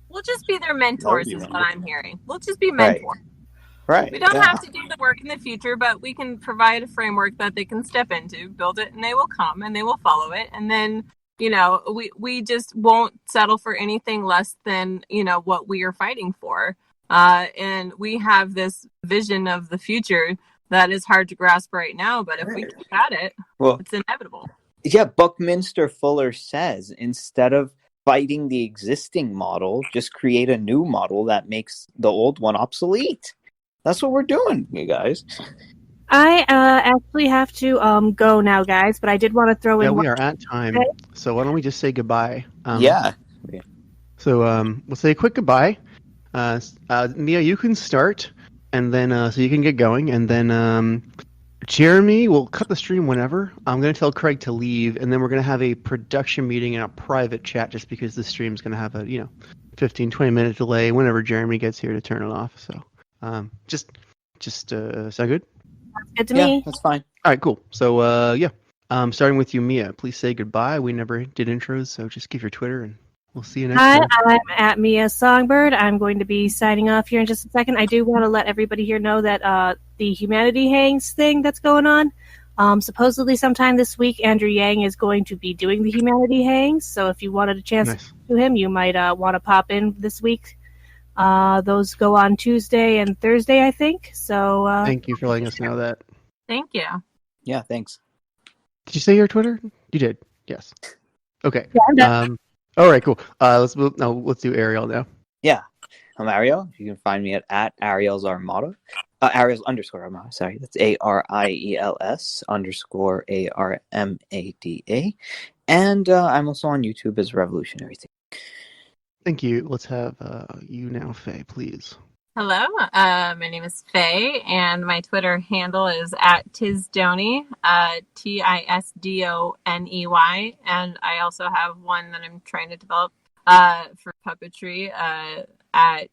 We'll just be their mentors, be is what wonderful. I'm hearing. We'll just be Right. mentors. Right. We don't yeah. have to do the work in the future, but we can provide a framework that they can step into, build it, and they will come and they will follow it. And then, you know, we just won't settle for anything less than, you know, what we are fighting for. And we have this vision of the future that is hard to grasp right now, but if we keep at it, Well, it's inevitable. yeah, Buckminster Fuller says instead of fighting the existing model, just create a new model that makes the old one obsolete. That's what we're doing, you guys. I actually have to go now, guys, but I did want to throw in Yeah, we one. are at time. Okay. So why don't we just say goodbye? Yeah. So we'll say a quick goodbye. Mia, you can start, and then so you can get going, and then Jeremy will cut the stream whenever. I'm going to tell Craig to leave, and then we're going to have a production meeting in a private chat, just because the stream's going to have a 15-20 minute delay whenever Jeremy gets here to turn it off. So just sound good? Good to Yeah, me. that's fine. All right, cool. So starting with you, Mia. Please say goodbye. We never did intros, so just give your Twitter, and we'll see you next Hi, time. I'm at Mia Songbird. I'm going to be signing off here in just a second. I do want to let everybody here know that the Humanity Hangs thing that's going on, supposedly sometime this week, Andrew Yang is going to be doing the Humanity Hangs. So if you wanted a chance Nice. to talk to him, you might want to pop in this week. Those go on Tuesday and Thursday, I think. So Thank you for letting us know that. Thank you. Yeah, thanks. Did you say your Twitter? You did. Yes. Okay. yeah, I'm done. All right. Cool. Let's move. No, let's do Ariel now. Yeah. I'm Ariel. You can find me at Ariel's Armada. Ariel's underscore Armada. Sorry. That's ARIELS underscore ARMADA. And I'm also on YouTube as Revolutionary Thing. Thank you. Let's have you now, Faye, please. Hello, my name is Faye, and my Twitter handle is at Tisdoney, TISDONEY, and I also have one that I'm trying to develop for puppetry at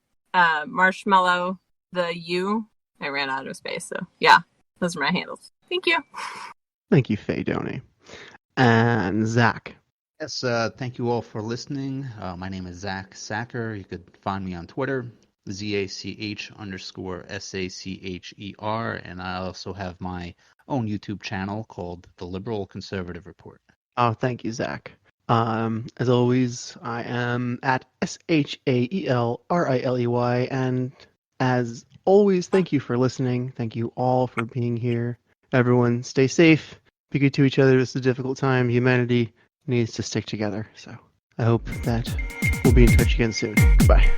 Marshmallow the U. I ran out of space, so yeah, those are my handles. Thank you. Thank you, Faye Doney. And Zach. Yes, thank you all for listening. My name is Zach Sacker. You could find me on Twitter, ZACH_SACHER, and I also have my own YouTube channel called The Liberal Conservative Report. Oh, thank you, Zach. As always, I am at SHAELRILEY, and as always, thank you for listening. Thank you all for being here. Everyone, stay safe. Be good to each other. It's a difficult time. Humanity needs to stick together. So I hope that we'll be in touch again soon. Goodbye.